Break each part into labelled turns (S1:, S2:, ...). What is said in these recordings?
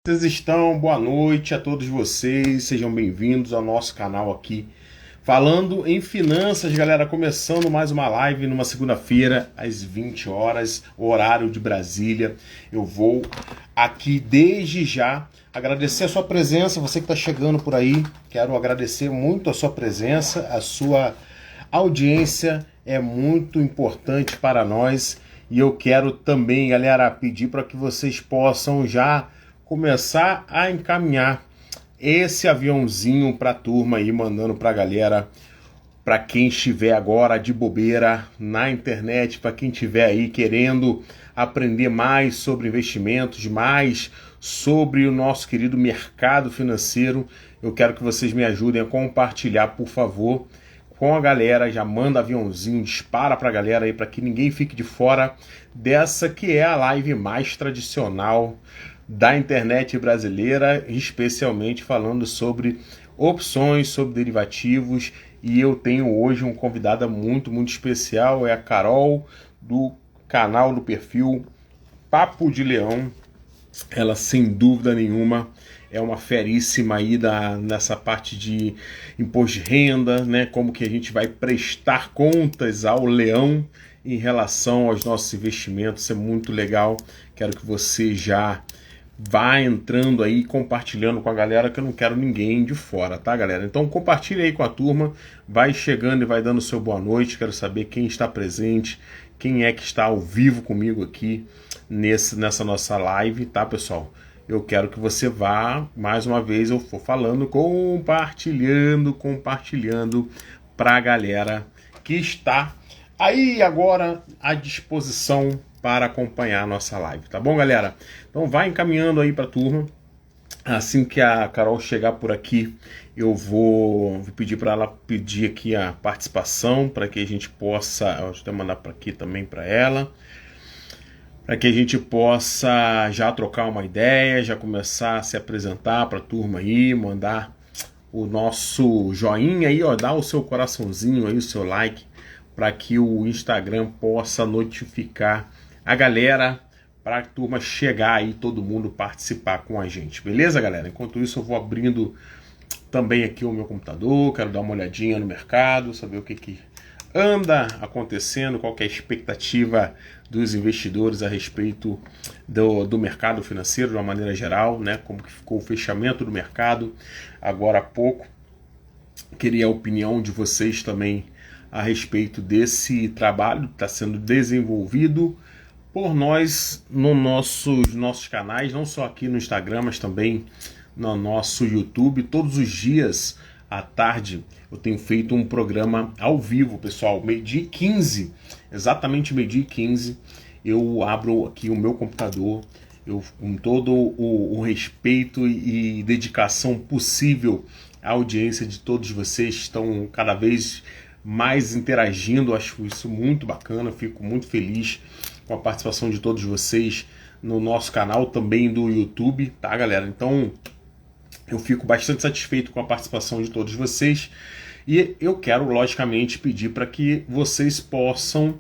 S1: Vocês estão? Boa noite a todos vocês, sejam bem-vindos ao nosso canal aqui, falando em finanças, galera, começando mais uma live numa segunda-feira, às 20 horas, horário de Brasília. Eu vou aqui desde já agradecer a sua presença, você que está chegando por aí, quero agradecer muito a sua presença, a sua audiência é muito importante para nós e eu quero também, galera, pedir para que vocês possam já começar a encaminhar esse aviãozinho para a turma aí, mandando para a galera, para quem estiver agora de bobeira na internet, para quem estiver aí querendo aprender mais sobre investimentos, mais sobre o nosso querido mercado financeiro. Eu quero que vocês me ajudem a compartilhar, por favor, com a galera. Já manda aviãozinho, dispara para a galera aí, para que ninguém fique de fora dessa que é a live mais tradicional da internet brasileira, especialmente falando sobre opções, sobre derivativos. E eu tenho hoje um convidada muito especial, é a Carol, do canal, do perfil Papo de Leão. Ela, sem dúvida nenhuma, é uma feríssima aí nessa parte de imposto de renda, né? Como que a gente vai prestar contas ao leão em relação aos nossos investimentos. Isso é muito legal. Quero que você já vá entrando aí, compartilhando com a galera, que eu não quero ninguém de fora, tá, galera? Então compartilha aí com a turma, vai chegando e vai dando seu boa noite. Quero saber quem está presente, quem é que está ao vivo comigo aqui nessa nossa live, tá, pessoal? Eu quero que você vá, mais uma vez eu for falando, compartilhando pra galera que está aí agora à disposição para acompanhar a nossa live, tá bom, galera? Então vai encaminhando aí pra turma. Assim que a Carol chegar por aqui, eu vou pedir para ela pedir aqui a participação, para que a gente possa, eu vou até mandar para aqui também para ela, para que a gente possa já trocar uma ideia, já começar a se apresentar para a turma aí, mandar o nosso joinha aí, ó, dá o seu coraçãozinho aí, o seu like, para que o Instagram possa notificar a galera, para a turma chegar aí, todo mundo participar com a gente, beleza, galera? Enquanto isso eu vou abrindo também aqui o meu computador, quero dar uma olhadinha no mercado, saber o que anda acontecendo, qual que é a expectativa dos investidores a respeito do mercado financeiro de uma maneira geral, né? Como que ficou o fechamento do mercado agora há pouco. Queria a opinião de vocês também a respeito desse trabalho que está sendo desenvolvido por nós nos nossos canais, não só aqui no Instagram, mas também no nosso YouTube. Todos os dias à tarde eu tenho feito um programa ao vivo, pessoal, meio-dia e 15, exatamente meio-dia e 15, eu abro aqui o meu computador, eu com todo o respeito e dedicação possível à audiência de todos vocês, estão cada vez mais interagindo, acho isso muito bacana, fico muito feliz com a participação de todos vocês no nosso canal, também do YouTube, tá, galera? Então eu fico bastante satisfeito com a participação de todos vocês e eu quero, logicamente, pedir para que vocês possam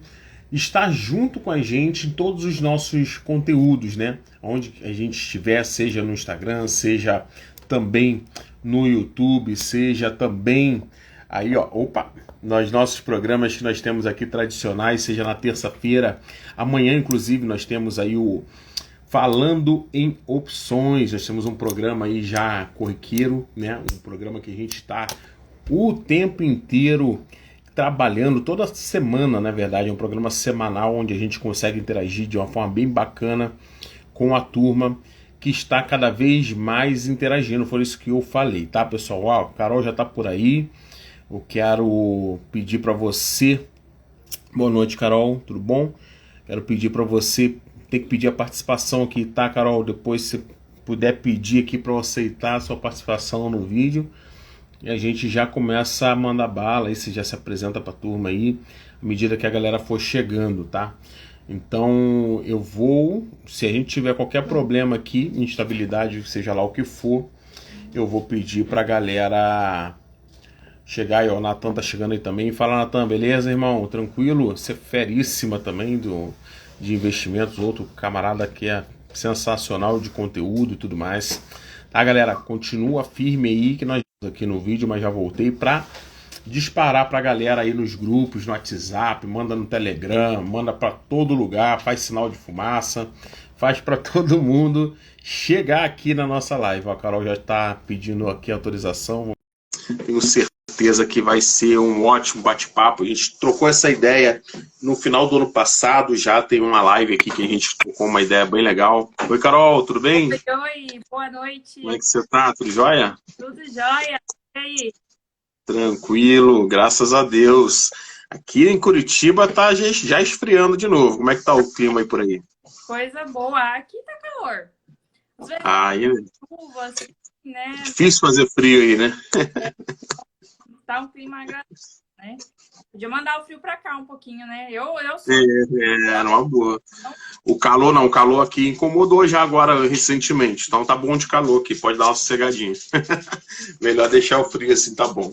S1: estar junto com a gente em todos os nossos conteúdos, né? Onde a gente estiver, seja no Instagram, seja também no YouTube, seja também aí, ó, nos nossos programas que nós temos aqui tradicionais, seja na terça-feira, amanhã inclusive nós temos aí o Falando em Opções, nós temos um programa aí já corriqueiro, né? Um programa que a gente está o tempo inteiro trabalhando, toda semana, na verdade, é um programa semanal onde a gente consegue interagir de uma forma bem bacana com a turma que está cada vez mais interagindo. Foi isso que eu falei, tá, pessoal? Ó, a Carol já está por aí. Eu quero pedir para você, boa noite, Carol, tudo bom? Quero pedir para você, tem que pedir a participação aqui, tá, Carol? Depois, se puder pedir aqui para eu aceitar a sua participação no vídeo, e a gente já começa a mandar bala, aí você já se apresenta para a turma aí, à medida que a galera for chegando, tá? Então eu vou, se a gente tiver qualquer problema aqui, instabilidade, seja lá o que for, eu vou pedir para a galera chegar aí, ó, o Natan tá chegando aí também. Fala, Natan, beleza, irmão? Tranquilo? Você é feríssima também de investimentos. Outro camarada que é sensacional de conteúdo e tudo mais. Tá, galera? Continua firme aí que nós aqui no vídeo, mas já voltei para disparar pra galera aí nos grupos, no WhatsApp, manda no Telegram, manda para todo lugar, faz sinal de fumaça, faz para todo mundo chegar aqui na nossa live. A Carol já está pedindo aqui autorização. Tenho certeza que vai ser um ótimo bate-papo. A gente trocou essa ideia no final do ano passado, já tem uma live aqui que a gente trocou uma ideia bem legal. Oi, Carol, tudo bem?
S2: Oi, boa noite.
S1: Como é que você tá? Tudo jóia?
S2: Tudo jóia. E aí?
S1: Tranquilo, graças a Deus. Aqui em Curitiba tá já esfriando de novo. Como é que tá o clima aí por aí?
S2: Coisa boa. Aqui tá calor. Às vezes
S1: Aí,
S2: chuva, assim, né?
S1: difícil fazer frio aí, né?
S2: Tá um clima agradável, né? Podia mandar o frio pra cá um pouquinho, né? Eu sou...
S1: Era uma boa. O calor não, o calor aqui incomodou já agora recentemente. Então tá bom de calor aqui, pode dar uma sossegadinha. Melhor deixar o frio assim, tá bom.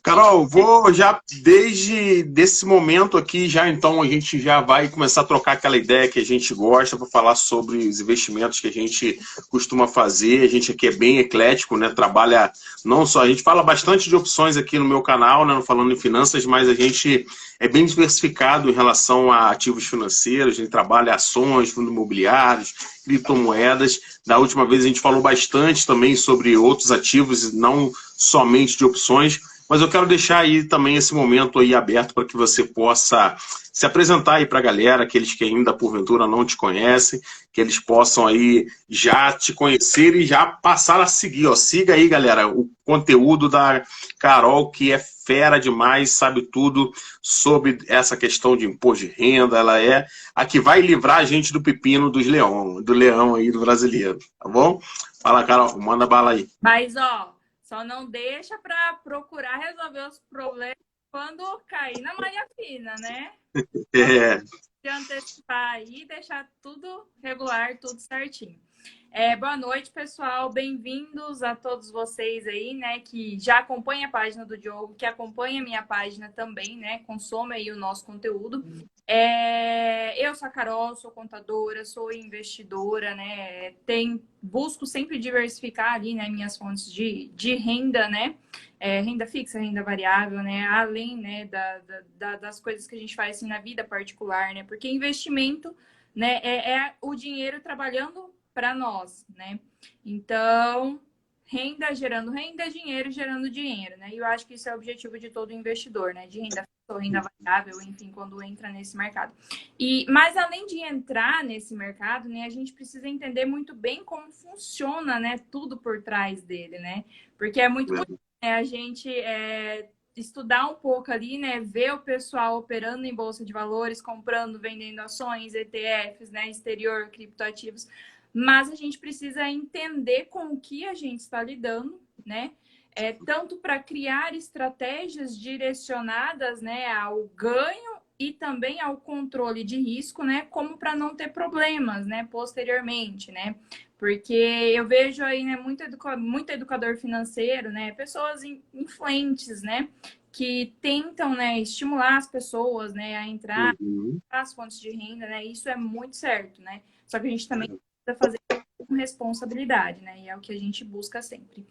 S1: Carol, vou já desde desse momento aqui, já então a gente já vai começar a trocar aquela ideia que a gente gosta para falar sobre os investimentos que a gente costuma fazer. A gente aqui é bem eclético, né? Trabalha não só, a gente fala bastante de opções aqui no meu canal, né? Falando em finanças, mas a gente é bem diversificado em relação a ativos financeiros. A gente trabalha ações, fundos imobiliários, criptomoedas. Da última vez a gente falou bastante também sobre outros ativos, não somente de opções. Mas eu quero deixar aí também esse momento aí aberto para que você possa se apresentar aí para a galera, aqueles que ainda porventura não te conhecem, que eles possam aí já te conhecer e já passar a seguir. Ó. Siga aí, galera, o conteúdo da Carol, que é fera demais, sabe tudo sobre essa questão de imposto de renda. Ela é a que vai livrar a gente do pepino do leão aí do brasileiro, tá bom? Fala, Carol, manda bala aí.
S2: Mas, ó, só não deixa pra procurar resolver os problemas quando cair na malha fina, né?
S1: É.
S2: Se antecipar aí e deixar tudo regular, tudo certinho. Boa noite, pessoal. Bem-vindos a todos vocês aí, né, que já acompanham a página do Diogo, que acompanha a minha página também, né, consome aí o nosso conteúdo. Eu sou a Carol, sou contadora, sou investidora, né, busco sempre diversificar ali, né, minhas fontes de renda, né, renda fixa, renda variável, né, além, né, das coisas que a gente faz assim, na vida particular, né, porque investimento, né, é o dinheiro trabalhando para nós, né? Então, renda gerando renda, dinheiro gerando dinheiro, né? E eu acho que isso é o objetivo de todo investidor, né? De renda fixa ou renda variável, enfim, quando entra nesse mercado. Mas além de entrar nesse mercado, né, a gente precisa entender muito bem como funciona, né, tudo por trás dele, né? Porque é muito bonito, né, a gente estudar um pouco ali, né? Ver o pessoal operando em bolsa de valores, comprando, vendendo ações, ETFs, né? Exterior, criptoativos. Mas a gente precisa entender com o que a gente está lidando, né? Tanto para criar estratégias direcionadas, né, ao ganho e também ao controle de risco, né, como para não ter problemas, né, posteriormente, né? Porque eu vejo aí, né, muito educador financeiro, né, pessoas influentes, né, que tentam, né, estimular as pessoas, né, a entrar nas fontes de renda, né? Isso é muito certo, né? Só que a gente também precisa fazer com responsabilidade, né? E é o que a gente busca sempre.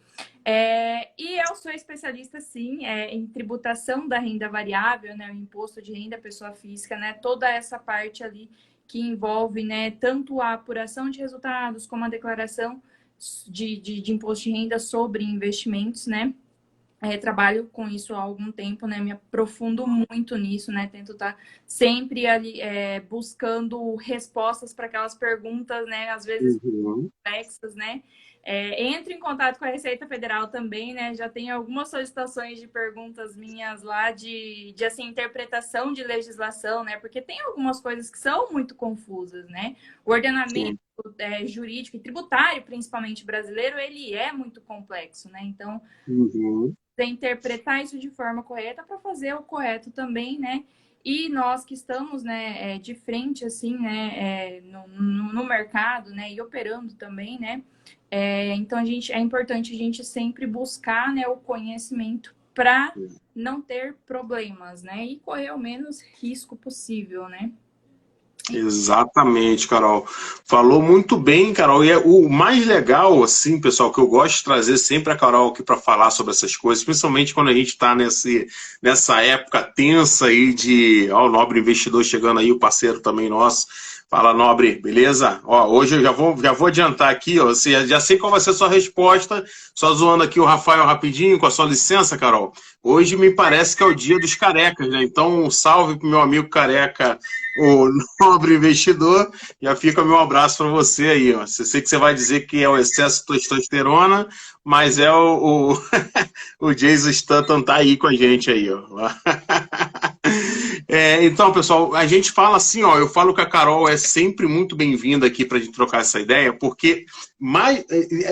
S2: E eu sou especialista, sim, em tributação da renda variável, né? O imposto de renda pessoa física, né? Toda essa parte ali que envolve, né? Tanto a apuração de resultados como a declaração de imposto de renda sobre investimentos, né? Trabalho com isso há algum tempo, né? Me aprofundo muito nisso, né? Tento estar sempre ali buscando respostas para aquelas perguntas, né? Às vezes complexas, né? Entro em contato com a Receita Federal também, né? Já tem algumas solicitações de perguntas minhas lá de assim, interpretação de legislação, né? Porque tem algumas coisas que são muito confusas, né? O ordenamento jurídico e tributário, principalmente brasileiro, ele é muito complexo, né? Então, interpretar isso de forma correta para fazer o correto também, né? E nós que estamos, né, de frente, assim, né, no mercado, né, e operando também, né? Então, é importante a gente sempre buscar, né, o conhecimento para não ter problemas, né? E correr o menos risco possível, né?
S1: Exatamente, Carol. Falou muito bem, Carol. E é o mais legal, assim, pessoal, que eu gosto de trazer sempre a Carol aqui para falar sobre essas coisas, principalmente quando a gente está nessa época tensa aí de. Ó, o Nobre Investidor chegando aí, o parceiro também nosso. Fala, Nobre, beleza? Ó, hoje eu já vou adiantar aqui, ó, você já sei qual vai ser a sua resposta, só zoando aqui o Rafael rapidinho, com a sua licença, Carol. Hoje me parece que é o dia dos carecas, né? Então, um salve pro meu amigo careca, o Nobre Investidor. Já fica meu abraço para você aí, ó. Eu sei que você vai dizer que é o excesso de testosterona, mas é o Jason Statham tá aí com a gente aí, ó. Então, pessoal, a gente fala assim, ó, eu falo que a Carol é sempre muito bem-vinda aqui para a gente trocar essa ideia, porque,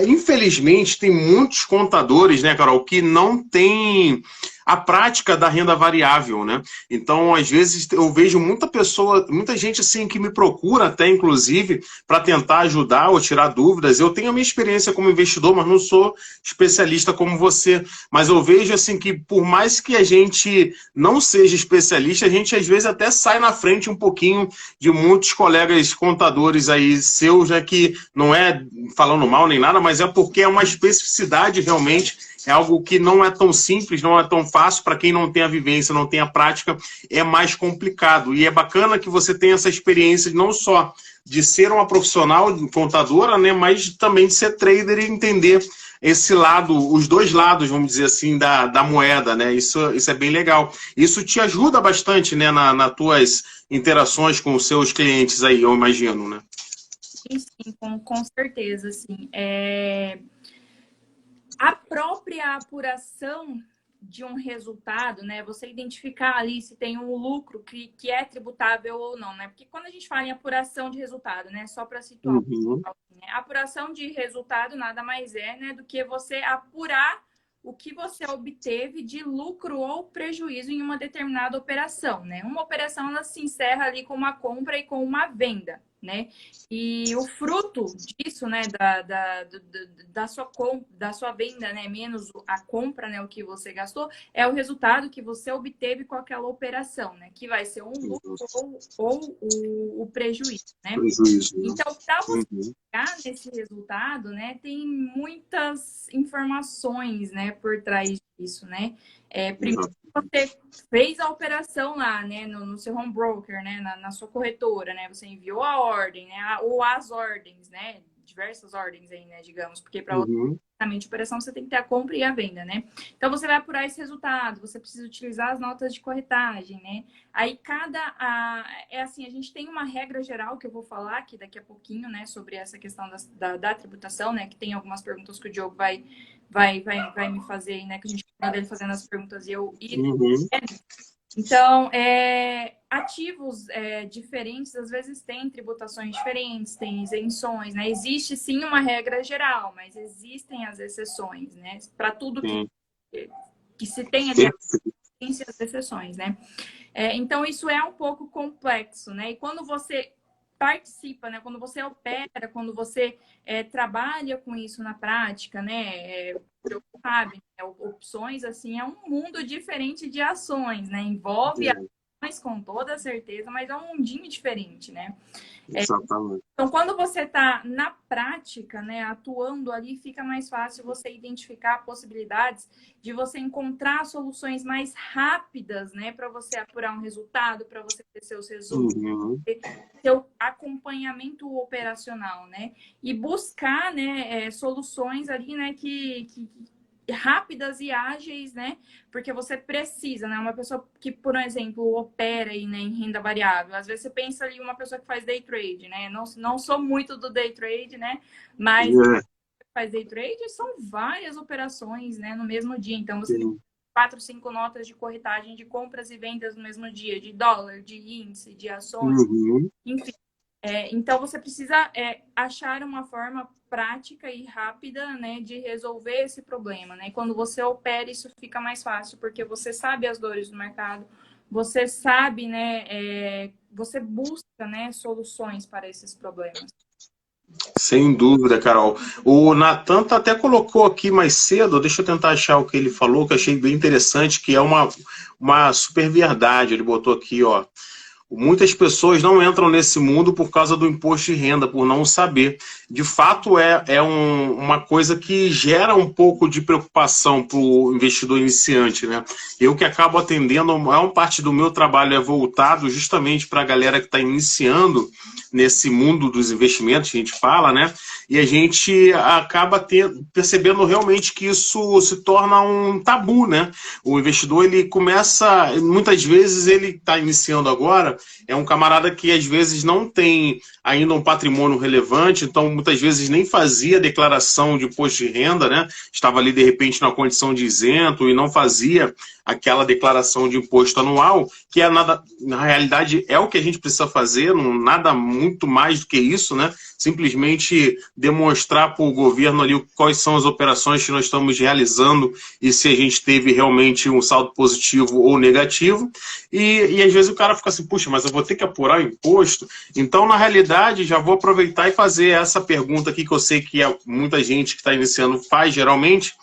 S1: infelizmente, tem muitos contadores, né, Carol, que não têm a prática da renda variável, né? Então, às vezes, eu vejo muita gente assim que me procura até, inclusive, para tentar ajudar ou tirar dúvidas. Eu tenho a minha experiência como investidor, mas não sou especialista como você. Mas eu vejo assim que, por mais que a gente não seja especialista, a gente às vezes até sai na frente um pouquinho de muitos colegas contadores aí seus, né, que não é falando mal nem nada, mas é porque é uma especificidade realmente. É algo que não é tão simples, não é tão fácil. Para quem não tem a vivência, não tem a prática, é mais complicado. E é bacana que você tenha essa experiência não só de ser uma profissional contadora, né, mas também de ser trader e entender esse lado, os dois lados, vamos dizer assim, da moeda, né? Isso é bem legal. Isso te ajuda bastante, né, nas tuas interações com os seus clientes aí, eu imagino, né?
S2: Sim, com certeza, sim. A própria apuração de um resultado, né? Você identificar ali se tem um lucro que é tributável ou não, né? Porque quando a gente fala em apuração de resultado, né? Só para situar, né? Apuração de resultado nada mais é, né, do que você apurar o que você obteve de lucro ou prejuízo em uma determinada operação, né? Uma operação, ela se encerra ali com uma compra e com uma venda, né? E o fruto disso, né, da sua venda, né, menos a compra, né, o que você gastou, é o resultado que você obteve com aquela operação, né? Que vai ser um lucro ou o prejuízo, né?
S1: Prejuízo, né?
S2: Então, para você chegar nesse resultado, né, tem muitas informações, né, por trás disso, né? Primeiro, você fez a operação lá, né, no seu home broker, né, na sua corretora, né, você enviou a ordem, né, ou as ordens, né, diversas ordens aí, né, digamos, porque para exatamente a operação você tem que ter a compra e a venda, né? Então você vai apurar esse resultado, você precisa utilizar as notas de corretagem, né? Aí é assim, a gente tem uma regra geral que eu vou falar aqui daqui a pouquinho, né, sobre essa questão da tributação, né, que tem algumas perguntas que o Diogo vai me fazer, né, que a gente manda ele fazendo as perguntas e eu Então, ativos diferentes, às vezes têm tributações diferentes, tem isenções, né? Existe sim uma regra geral, mas existem as exceções, né? Para tudo que se tem ali, existem as exceções, né? Então, isso é um pouco complexo, né? E quando você participa, né? Quando você opera, quando você trabalha com isso na prática, né? Sabe, né? Opções, assim, é um mundo diferente de ações, né? Envolve ações com toda certeza, mas é um mundinho diferente, né?
S1: Exatamente.
S2: Então, quando você está na prática, né, atuando ali, fica mais fácil você identificar possibilidades de você encontrar soluções mais rápidas, né, para você apurar um resultado, para você ter seus resultados, seu acompanhamento operacional, né, e buscar, né, soluções ali, né, que rápidas e ágeis, né? Porque você precisa, né? Uma pessoa que, por exemplo, opera aí, né, em renda variável. Às vezes você pensa ali uma pessoa que faz day trade, né? Não sou muito do day trade, né? Mas faz day trade são várias operações, né, no mesmo dia. Então você tem 4, 5 notas de corretagem de compras e vendas no mesmo dia, de dólar, de índice, de ações, enfim. Então, você precisa achar uma forma prática e rápida, né, de resolver esse problema, né? E quando você opera, isso fica mais fácil, porque você sabe as dores do mercado, você sabe, né, você busca, né, soluções para esses problemas.
S1: Sem dúvida, Carol. O Natan até colocou aqui mais cedo, deixa eu tentar achar o que ele falou, que eu achei bem interessante, que é uma super verdade. Ele botou aqui, ó. Muitas pessoas não entram nesse mundo por causa do imposto de renda, por não saber. De fato, uma coisa que gera um pouco de preocupação para o investidor iniciante, né? Eu que acabo atendendo, a maior parte do meu trabalho é voltado justamente para a galera que está iniciando nesse mundo dos investimentos, que a gente fala, né? E a gente acaba percebendo realmente que isso se torna um tabu, né? O investidor, ele começa, muitas vezes ele está iniciando agora, é um camarada que às vezes não tem ainda um patrimônio relevante, então muitas vezes nem fazia declaração de imposto de renda, né? Estava ali de repente na condição de isento e não fazia aquela declaração de imposto anual, que é nada, na realidade é o que a gente precisa fazer, não, nada muito mais do que isso, né? Simplesmente demonstrar para o governo ali quais são as operações que nós estamos realizando e se a gente teve realmente um saldo positivo ou negativo. E às vezes o cara fica assim, puxa, mas eu vou ter que apurar o imposto. Então, na realidade, já vou aproveitar e fazer essa pergunta aqui, que eu sei que muita gente que está iniciando faz geralmente.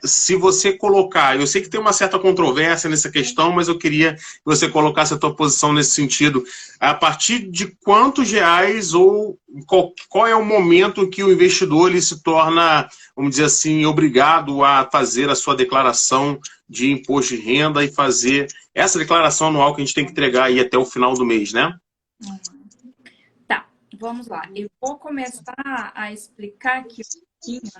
S1: Se você colocar, eu sei que tem uma certa controvérsia nessa questão, mas eu queria que você colocasse a tua posição nesse sentido. A partir de quantos reais ou qual é o momento que o investidor ele se torna, vamos dizer assim, obrigado a fazer a sua declaração de imposto de renda e fazer essa declaração anual que a gente tem que entregar aí até o final do mês, né?
S2: Tá, vamos lá. Eu vou começar a explicar aqui um pouquinho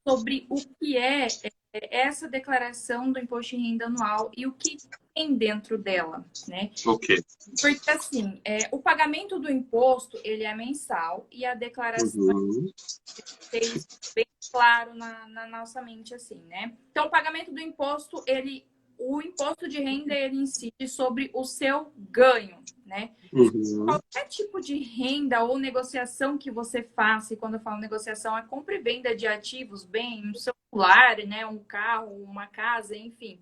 S2: sobre o que é essa declaração do imposto de renda anual e o que tem dentro dela, né?
S1: Ok.
S2: Porque, assim, o pagamento do imposto, ele é mensal e a declaração é bem claro na nossa mente, assim, né? Então, o pagamento do imposto, o imposto de renda, ele incide sobre o seu ganho, né? Qualquer tipo de renda ou negociação que você faça, e quando eu falo negociação, é compra e venda de ativos, bem, um celular, né, um carro, uma casa, enfim.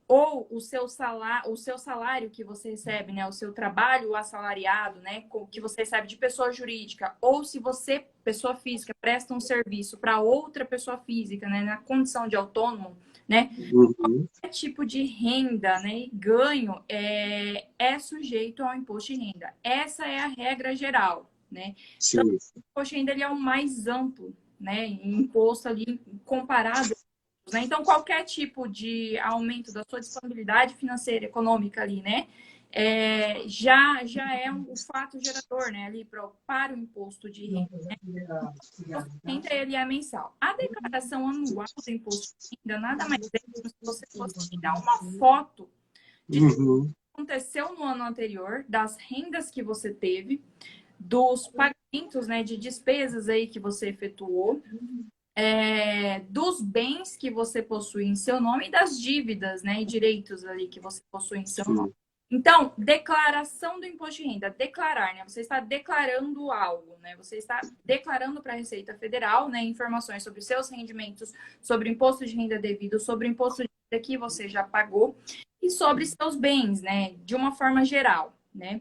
S2: Ou o seu salário que você recebe, né, o seu trabalho assalariado, né, que você recebe de pessoa jurídica, ou se você, pessoa física, presta um serviço para outra pessoa física, né, na condição de autônomo, né, qualquer tipo de renda, né, e ganho é sujeito ao imposto de renda. Essa é a regra geral, né? Então, o imposto de renda ele é o mais amplo, né, imposto ali comparado, né? Então, qualquer tipo de aumento da sua disponibilidade financeira, econômica ali, né? Já é um fato gerador, né? Ali para o imposto de renda. Né? O imposto de renda, ele é mensal. A declaração anual do imposto de renda nada mais é como se você fosse tirar uma foto de tudo que aconteceu no ano anterior, das rendas que você teve, dos pagamentos, né, de despesas aí que você efetuou, dos bens que você possui em seu nome e das dívidas, né, e direitos ali que você possui em seu nome. Então, declaração do imposto de renda, declarar, né? Você está declarando algo, né? Você está declarando para a Receita Federal, né, informações sobre seus rendimentos, sobre o imposto de renda devido, sobre o imposto de renda que você já pagou e sobre seus bens, né, de uma forma geral, né?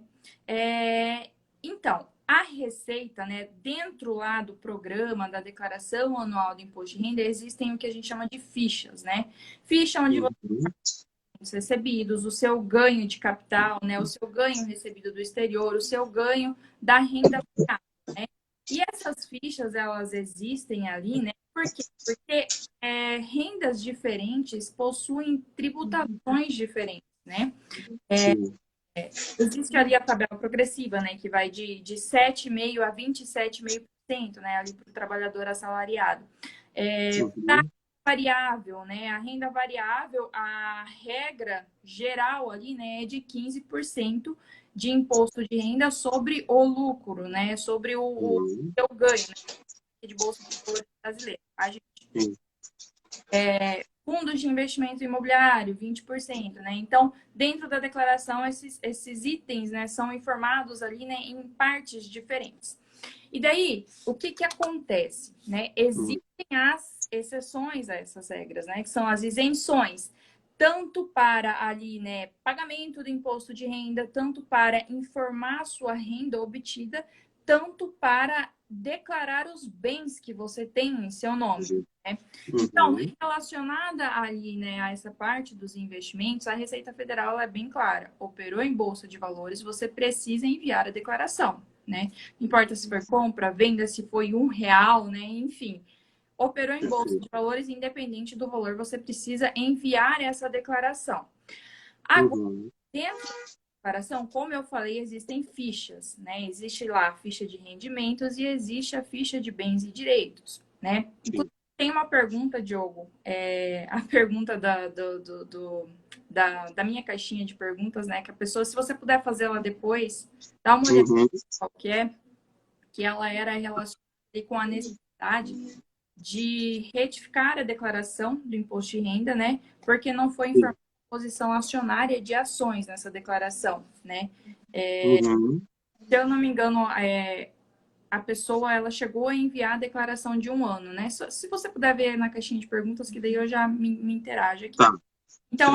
S2: Então, a Receita, né, dentro lá do programa da declaração anual do imposto de renda, existem o que a gente chama de fichas, né? Ficha onde você os recebidos, o seu ganho de capital, né, o seu ganho recebido do exterior, o seu ganho da renda variável, né? E essas fichas, elas existem ali, né? Por quê? Porque rendas diferentes possuem tributações diferentes, né? Existe ali a tabela progressiva, né, que vai de 7,5% a 27,5%, né, ali para o trabalhador assalariado. Variável, né? A renda variável, a regra geral ali, né, é de 15% de imposto de renda sobre o lucro, né? Sobre o seu ganho, né? De Bolsa de Valores brasileira. A gente, fundos de investimento imobiliário, 20%, né? Então, dentro da declaração, esses itens, né, são informados ali, né, em partes diferentes. E daí, o que acontece, né? Existem as exceções a essas regras, né? Que são as isenções, tanto para ali, né, pagamento do imposto de renda, tanto para informar a sua renda obtida, tanto para declarar os bens que você tem em seu nome, né?
S1: Uhum.
S2: Então, relacionada ali, né, a essa parte dos investimentos, a Receita Federal é bem clara. Operou em bolsa de valores, você precisa enviar a declaração, né? Não importa se for compra, venda, se foi R$ 1, né? Enfim, operou em bolsa de valores, independente do valor, você precisa enviar essa declaração. Agora, dentro declaração, como eu falei, existem fichas, né? Existe lá a ficha de rendimentos e existe a ficha de bens e direitos, né? Inclusive, tem uma pergunta, Diogo, a pergunta da minha caixinha de perguntas, né? Que a pessoa, se você puder fazer ela depois, dá uma olhada qual que ela era relacionada com a necessidade de retificar a declaração do imposto de renda, né? Porque não foi informada posição acionária de ações nessa declaração, né? Se eu não me engano, a pessoa ela chegou a enviar a declaração de 1 ano, né? Se você puder ver na caixinha de perguntas, que daí eu já me interajo aqui.
S1: Tá.
S2: Então,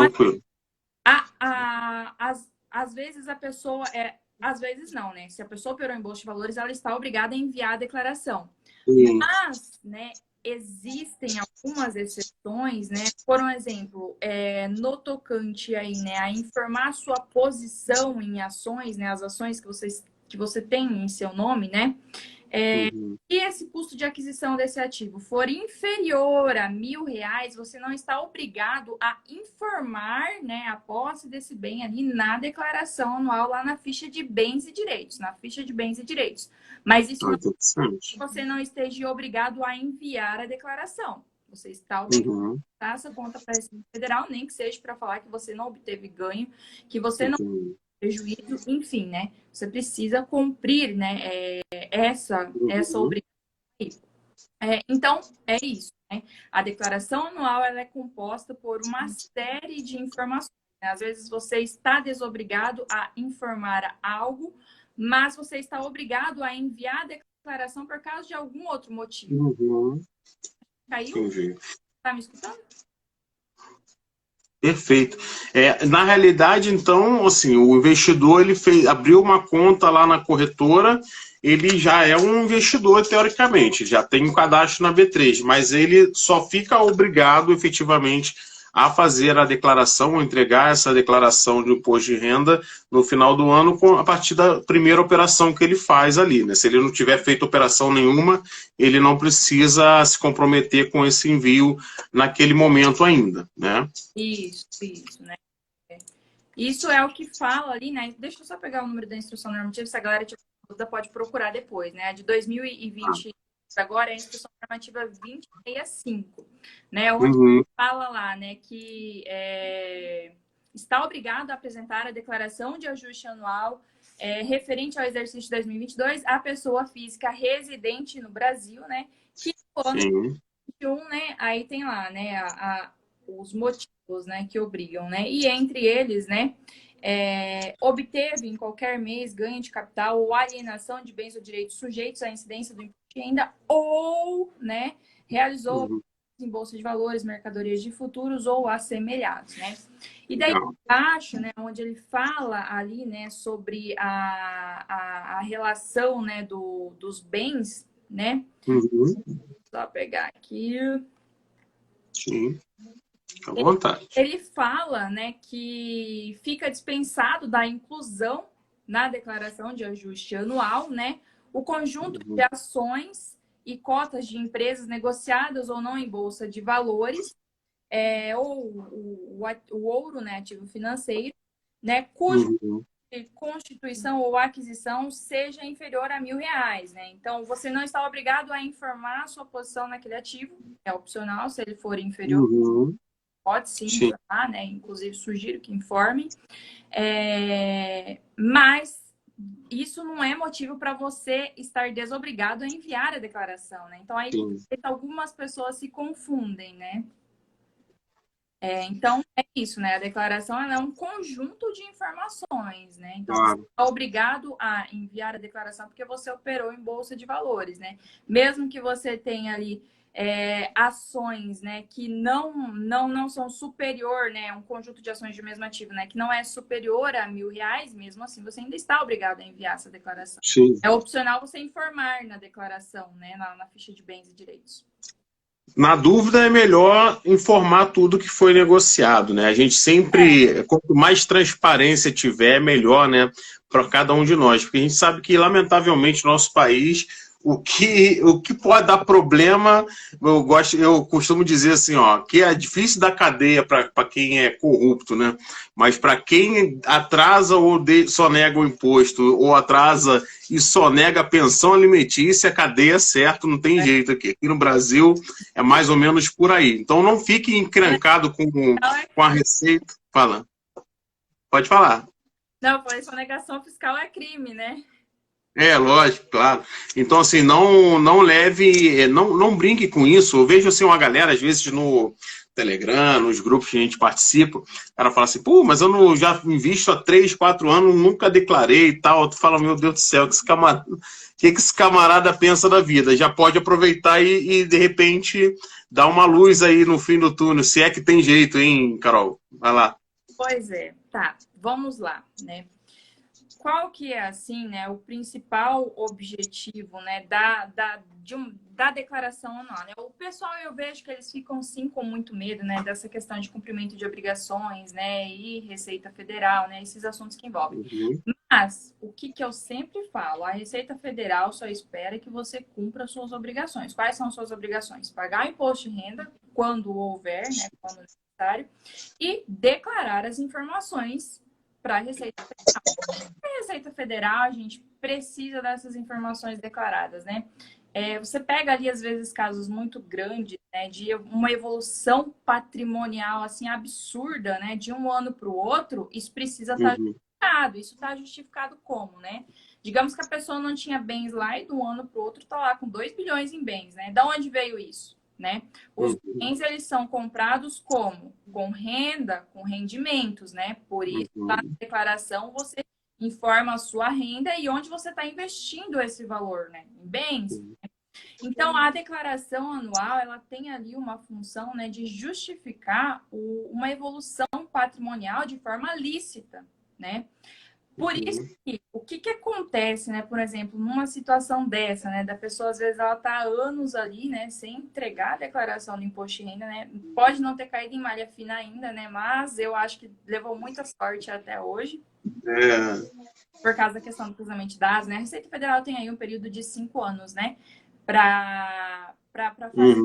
S2: às vezes a pessoa às vezes não, né? Se a pessoa operou em bolsa de valores, ela está obrigada a enviar a declaração. Mas, né? Existem algumas exceções, né? Por um exemplo, no tocante aí, né, a informar sua posição em ações, né, as ações que você tem em seu nome, né? E esse custo de aquisição desse ativo for inferior a R$ 1.000, você não está obrigado a informar, né, a posse desse bem ali na declaração anual, lá na ficha de bens e direitos, Mas isso não é que você não esteja obrigado a enviar a declaração. Você está obrigado a dar essa conta para a Receita Federal, nem que seja para falar que você não obteve ganho, que você não teve prejuízo, enfim, né? Você precisa cumprir, né, essa obrigação. Então, é isso, né? A declaração anual ela é composta por uma série de informações, né? Às vezes você está desobrigado a informar algo, mas você está obrigado a enviar a declaração por causa de algum outro motivo. Caiu? Tá me escutando?
S1: Perfeito. Na realidade, então, assim, o investidor abriu uma conta lá na corretora, ele já é um investidor, teoricamente, já tem um cadastro na B3, mas ele só fica obrigado, efetivamente, a fazer a declaração, ou entregar essa declaração de imposto de renda no final do ano, a partir da primeira operação que ele faz ali, né? Se ele não tiver feito operação nenhuma, ele não precisa se comprometer com esse envio naquele momento ainda, né?
S2: Isso, né? Isso é o que fala ali, né? Deixa eu só pegar o número da instrução normativa, se a galera tiver dúvida pode procurar depois, né? A de 2020 agora é a instrução normativa 2065, né? Onde fala lá, né, que está obrigado a apresentar a declaração de ajuste anual referente ao exercício de 2022 à pessoa física residente no Brasil, né? Que no ano 2021, né? Aí tem lá, né, os motivos, né, que obrigam, né? E entre eles, né, obteve em qualquer mês ganho de capital ou alienação de bens ou direitos sujeitos à incidência do imposto de renda ou, né, realizou em bolsa de valores, mercadorias de futuros ou assemelhados, né? E daí embaixo, né, onde ele fala ali, né, sobre a relação, né, dos bens, né? Só pegar aqui.
S1: Sim. À vontade.
S2: Ele fala, né, que fica dispensado da inclusão na declaração de ajuste anual, né, o conjunto de ações e cotas de empresas negociadas ou não em bolsa de valores, ou o ouro, né, ativo financeiro, né, cuja constituição ou aquisição seja inferior a R$ 1.000, né? Então, você não está obrigado a informar a sua posição naquele ativo, é opcional, se ele for inferior. Pode sim informar, né? Inclusive, sugiro que informe. Mas isso não é motivo para você estar desobrigado a enviar a declaração, né? Então, aí algumas pessoas se confundem, né? Então, é isso, né? A declaração ela é um conjunto de informações, né? Então, você é obrigado a enviar a declaração porque você operou em bolsa de valores, né? Mesmo que você tenha ali ações, né, que não são superior, né, um conjunto de ações de mesmo ativo, né, que não é superior a R$ 1.000, mesmo assim você ainda está obrigado a enviar essa declaração.
S1: Sim.
S2: É opcional você informar na declaração, né, na ficha de bens e direitos.
S1: Na dúvida, é melhor informar tudo que foi negociado, né? A gente sempre, quanto mais transparência tiver, melhor, né, para cada um de nós. Porque a gente sabe que, lamentavelmente, no nosso país, o que pode dar problema, eu costumo dizer assim, ó, que é difícil dar cadeia para quem é corrupto, né? Mas para quem atrasa ou só nega o imposto, ou atrasa e só nega a pensão alimentícia, cadeia é certo, não tem jeito aqui. Aqui no Brasil é mais ou menos por aí. Então não fique encrencado com a Receita. Fala. Pode falar.
S2: Não, foi sonegação fiscal é crime, né?
S1: Lógico, claro. Então, assim, não leve, não brinque com isso. Eu vejo, assim, uma galera, às vezes, no Telegram, nos grupos que a gente participa, o cara fala assim, pô, mas eu já invisto há 3, 4 anos, nunca declarei e tal. Tu fala, meu Deus do céu, que esse camarada pensa da vida? Já pode aproveitar e de repente, dar uma luz aí no fim do túnel, se é que tem jeito, hein, Carol? Vai lá.
S2: Pois é, tá, vamos lá, né? Qual que é, assim, né, o principal objetivo, né, da declaração anual, né? O pessoal, eu vejo que eles ficam, sim, com muito medo, né, dessa questão de cumprimento de obrigações, né, e Receita Federal, né, esses assuntos que envolvem. Mas, o que eu sempre falo, a Receita Federal só espera que você cumpra suas obrigações. Quais são suas obrigações? Pagar imposto de renda, quando houver, né, quando necessário, e declarar as informações para a Receita Federal. A Receita Federal, a gente precisa dessas informações declaradas, né? Você pega ali, às vezes, casos muito grandes, né, de uma evolução patrimonial, assim, absurda, né, de um ano para o outro, isso precisa estar justificado. Isso está justificado como, né? Digamos que a pessoa não tinha bens lá e de um ano para o outro está lá com 2 bilhões em bens, né? Da onde veio isso? Né? Os bens, eles são comprados como? Com renda, com rendimentos, né? Por isso, na declaração, você informa a sua renda e onde você está investindo esse valor, né? Em bens. Então, a declaração anual, ela tem ali uma função, né, de justificar uma evolução patrimonial de forma lícita, né? Por isso que, o que acontece, né, por exemplo, numa situação dessa, né, da pessoa, às vezes, ela tá há anos ali, né, sem entregar a declaração do imposto de renda, né, pode não ter caído em malha fina ainda, né, mas eu acho que levou muita sorte até hoje, por causa da questão do cruzamento de dados, né, a Receita Federal tem aí um período de 5 anos, né, para fazer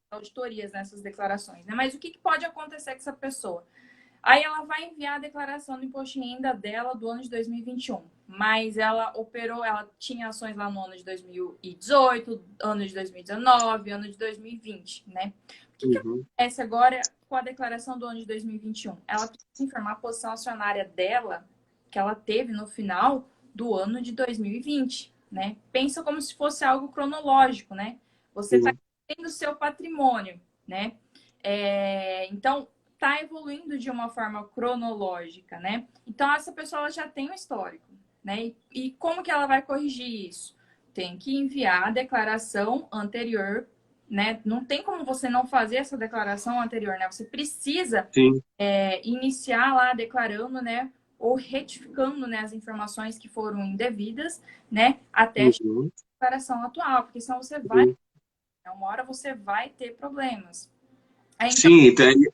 S2: auditorias nessas declarações, né, mas o que pode acontecer com essa pessoa? Aí ela vai enviar a declaração do imposto de renda dela do ano de 2021. Mas ela ela tinha ações lá no ano de 2018, ano de 2019, ano de 2020, né? O que acontece agora com a declaração do ano de 2021? Ela precisa informar a posição acionária dela, que ela teve no final do ano de 2020, né? Pensa como se fosse algo cronológico, né? Você está tendo o seu patrimônio, né? Então, está evoluindo de uma forma cronológica, né? Então, essa pessoa já tem um histórico, né? E como que ela vai corrigir isso? Tem que enviar a declaração anterior, né? Não tem como você não fazer essa declaração anterior, né? Você precisa iniciar lá declarando, né? Ou retificando, né, as informações que foram indevidas, né? Até a declaração atual, porque senão você vai... Uma hora você vai ter problemas. Aí, então,
S1: sim, tem...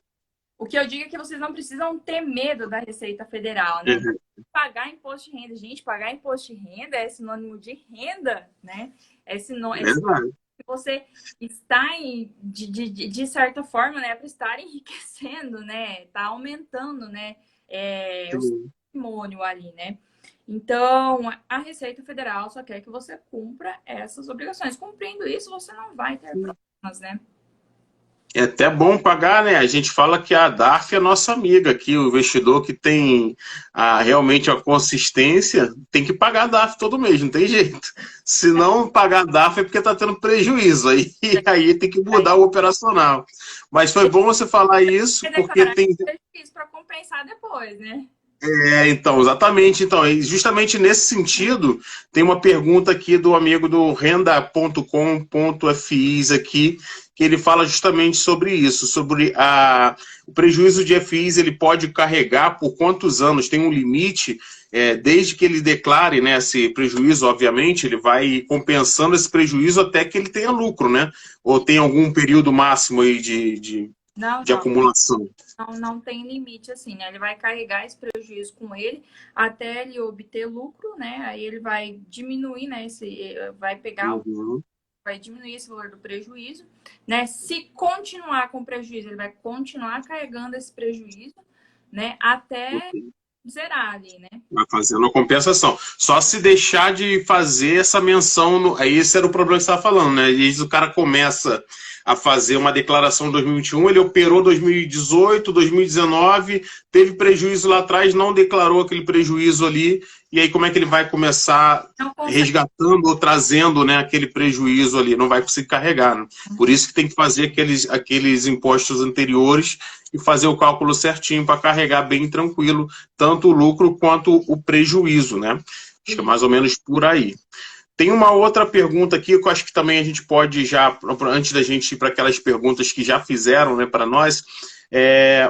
S2: O que eu digo é que vocês não precisam ter medo da Receita Federal, né? Pagar imposto de renda. Gente, pagar imposto de renda é sinônimo de renda, né? É sinônimo que você está, de certa forma, né? Para estar enriquecendo, né? Está aumentando, né? O seu patrimônio ali, né? Então, a Receita Federal só quer que você cumpra essas obrigações. Cumprindo isso, você não vai ter problemas, né?
S1: É até bom pagar, né? A gente fala que a DARF é nossa amiga aqui, o investidor que tem realmente a consistência, tem que pagar a DARF todo mês, não tem jeito. Se não pagar a DARF é porque está tendo prejuízo, aí tem que mudar o operacional. Mas foi bom você falar isso, porque tem...
S2: prejuízo para compensar depois, né?
S1: Então, exatamente. Então, e justamente nesse sentido, tem uma pergunta aqui do amigo do renda.com.fis aqui, que ele fala justamente sobre isso, sobre o prejuízo de FIs, ele pode carregar por quantos anos? Tem um limite, desde que ele declare, né, esse prejuízo, obviamente, ele vai compensando esse prejuízo até que ele tenha lucro, né? Ou tem algum período máximo aí
S2: Não,
S1: de
S2: não.
S1: acumulação?
S2: Não tem limite, assim, né? Ele vai carregar esse prejuízo com ele até ele obter lucro, né? Aí ele vai diminuir, né? Vai pegar,
S1: Uhum.
S2: vai diminuir esse valor do prejuízo, né? Se continuar com prejuízo, ele vai continuar carregando esse prejuízo, né? Até zerar ali, né?
S1: Vai fazendo a compensação. Só se deixar de fazer essa menção. Aí esse era o problema que você estava falando, né? E o cara começa a fazer uma declaração em 2021, ele operou 2018, 2019, teve prejuízo lá atrás, não declarou aquele prejuízo ali, e aí como é que ele vai começar
S2: Não consegue.
S1: resgatando ou trazendo, né, aquele prejuízo ali? Não vai conseguir carregar, né? Por isso que tem que fazer aqueles impostos anteriores e fazer o cálculo certinho para carregar bem tranquilo tanto o lucro quanto o prejuízo, né? Acho que é mais ou menos por aí. Tem uma outra pergunta aqui que eu acho que também a gente pode já, antes da gente ir para aquelas perguntas que já fizeram, né, para nós,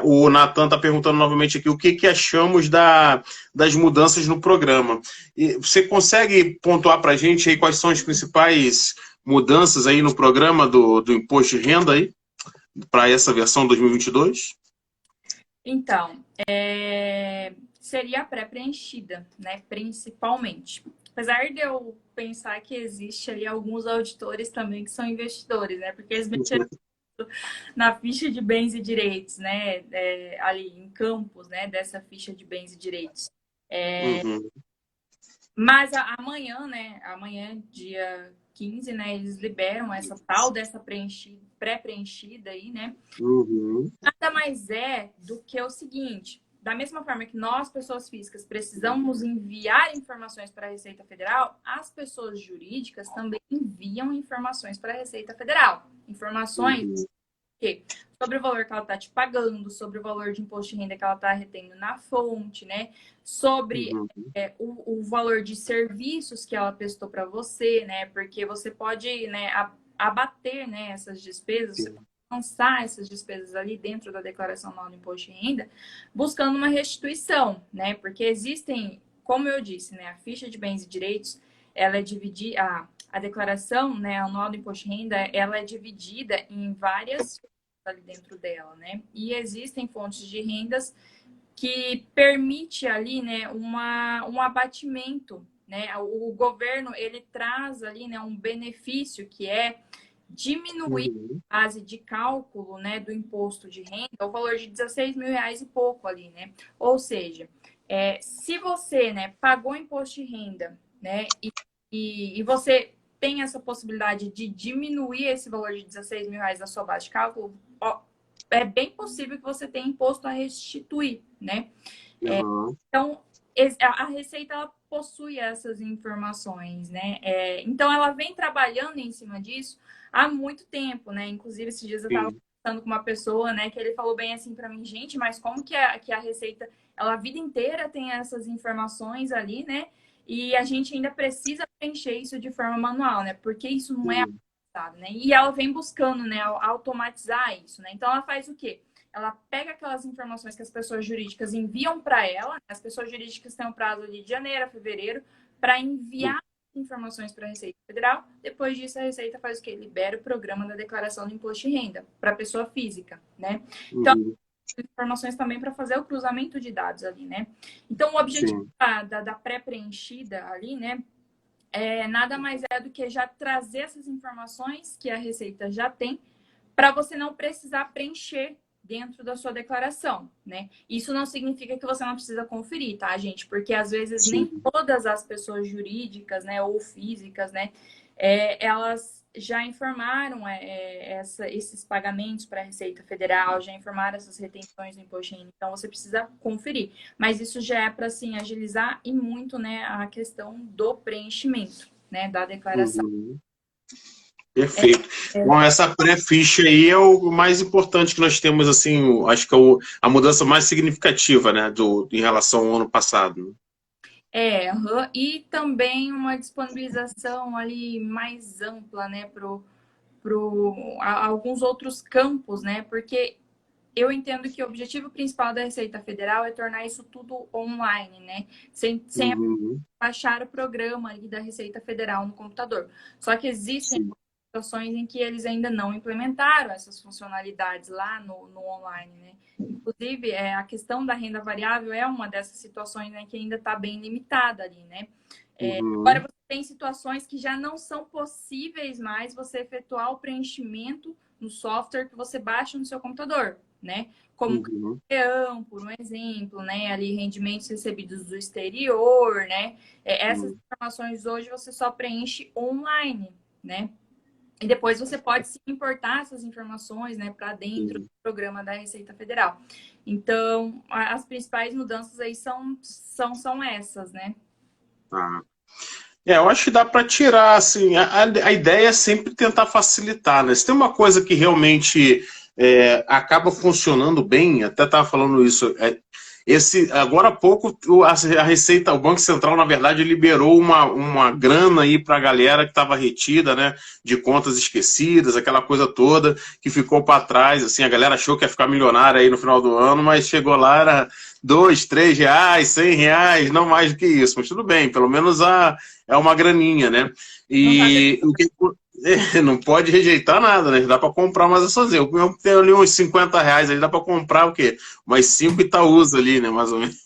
S1: o Natan está perguntando novamente aqui o que achamos das mudanças no programa. E você consegue pontuar para a gente aí quais são as principais mudanças aí no programa do imposto de renda aí, para essa versão 2022?
S2: Então, seria a pré-preenchida, né? Principalmente. Apesar de eu pensar que existe ali alguns auditores também que são investidores, né? Porque eles mexeram na ficha de bens e direitos, né? Ali em campos, né? Dessa ficha de bens e direitos.
S1: Uhum.
S2: Mas amanhã, né? Amanhã, dia 15, né? Eles liberam essa tal dessa pré-preenchida aí, né?
S1: Uhum.
S2: Nada mais é do que o seguinte: da mesma forma que nós, pessoas físicas, precisamos enviar informações para a Receita Federal, as pessoas jurídicas também enviam informações para a Receita Federal. Informações
S1: Uhum.
S2: sobre o valor que ela está te pagando, sobre o valor de imposto de renda que ela está retendo na fonte, né? Sobre
S1: Uhum.
S2: o valor de serviços que ela prestou para você, né? Porque você pode, né, abater, né, essas despesas, você pode lançar essas despesas ali dentro da declaração anual do imposto de renda, buscando uma restituição, né? Porque existem, como eu disse, né, a ficha de bens e direitos, ela é dividida, a declaração, né, anual do imposto de renda, ela é dividida em várias ali dentro dela, né? E existem fontes de rendas que permite ali, né, um abatimento, né? O governo, ele traz ali, né, um benefício que é diminuir
S1: Uhum.
S2: a base de cálculo, né, do imposto de renda, o valor de R$ 16.000 e pouco ali, né? Ou seja, se você, né, pagou imposto de renda, né, e você tem essa possibilidade de diminuir esse valor de R$ 16.000 da sua base de cálculo, ó, é bem possível que você tenha imposto a restituir, né?
S1: Uhum.
S2: Então, a Receita ela possui essas informações, né? Então, ela vem trabalhando em cima disso há muito tempo, né? Inclusive, esses dias eu estava
S1: Sim.
S2: conversando com uma pessoa, né, que ele falou bem assim para mim, gente, mas como que a Receita, ela a vida inteira tem essas informações ali, né? E a gente ainda precisa preencher isso de forma manual, né? Porque isso não é
S1: Sim.
S2: automatizado, né? E ela vem buscando, né, automatizar isso, né? Então, ela faz o quê? Ela pega aquelas informações que as pessoas jurídicas enviam para ela, né? As pessoas jurídicas têm um prazo de janeiro a fevereiro para enviar informações para a Receita Federal. Depois disso, a Receita faz o quê? Libera o programa da declaração do imposto de renda para a pessoa física, né? Então,
S1: Uhum.
S2: informações também para fazer o cruzamento de dados ali, né? Então, o objetivo
S1: Sim.
S2: da pré-preenchida ali, né? Nada mais é do que já trazer essas informações que a Receita já tem para você não precisar preencher dentro da sua declaração, né? Isso não significa que você não precisa conferir, tá, gente? Porque às vezes nem
S1: Sim.
S2: todas as pessoas jurídicas, né, ou físicas, né, elas já informaram esses pagamentos para a Receita Federal, já informaram essas retenções do imposto de renda, então você precisa conferir. Mas isso já é para, assim, agilizar e muito, né, a questão do preenchimento, né, da declaração.
S1: Uhum. Perfeito. Bom, essa pré-ficha aí é o mais importante que nós temos, assim, acho que é a mudança mais significativa, né, em relação ao ano passado.
S2: Aham. E também uma disponibilização ali mais ampla, né, alguns outros campos, né, porque eu entendo que o objetivo principal da Receita Federal é tornar isso tudo online, né, sem
S1: Uhum.
S2: baixar o programa ali da Receita Federal no computador. Só que existem
S1: Sim.
S2: situações em que eles ainda não implementaram essas funcionalidades lá no online, né? Inclusive, a questão da renda variável é uma dessas situações, né, que ainda está bem limitada ali, né? Agora,
S1: Uhum.
S2: você tem situações que já não são possíveis mais você efetuar o preenchimento no software que você baixa no seu computador, né? Como
S1: Uhum.
S2: campeão, por um exemplo, né? Ali, rendimentos recebidos do exterior, né? Essas
S1: Uhum.
S2: informações hoje você só preenche online, né? E depois você pode se importar essas informações, né, para dentro do
S1: Uhum.
S2: programa da Receita Federal. Então, as principais mudanças aí são essas, né?
S1: Ah. Eu acho que dá para tirar, assim, a ideia é sempre tentar facilitar, né? Se tem uma coisa que realmente acaba funcionando bem, até estava falando isso, agora há pouco a Receita, o Banco Central, na verdade, liberou uma grana aí para a galera que estava retida, né, de contas esquecidas, aquela coisa toda que ficou para trás, assim, a galera achou que ia ficar milionária aí no final do ano, mas chegou lá, era R$ 2, R$ 3, R$ 100, não mais do que isso, mas tudo bem, pelo menos é uma graninha, né?
S2: Não tá
S1: E o que não pode rejeitar nada, né? Dá para comprar mais sozinho. Eu tenho ali uns R$ 50 aí, dá para comprar o quê? Umas 5 Itaús ali, né? Mais ou menos.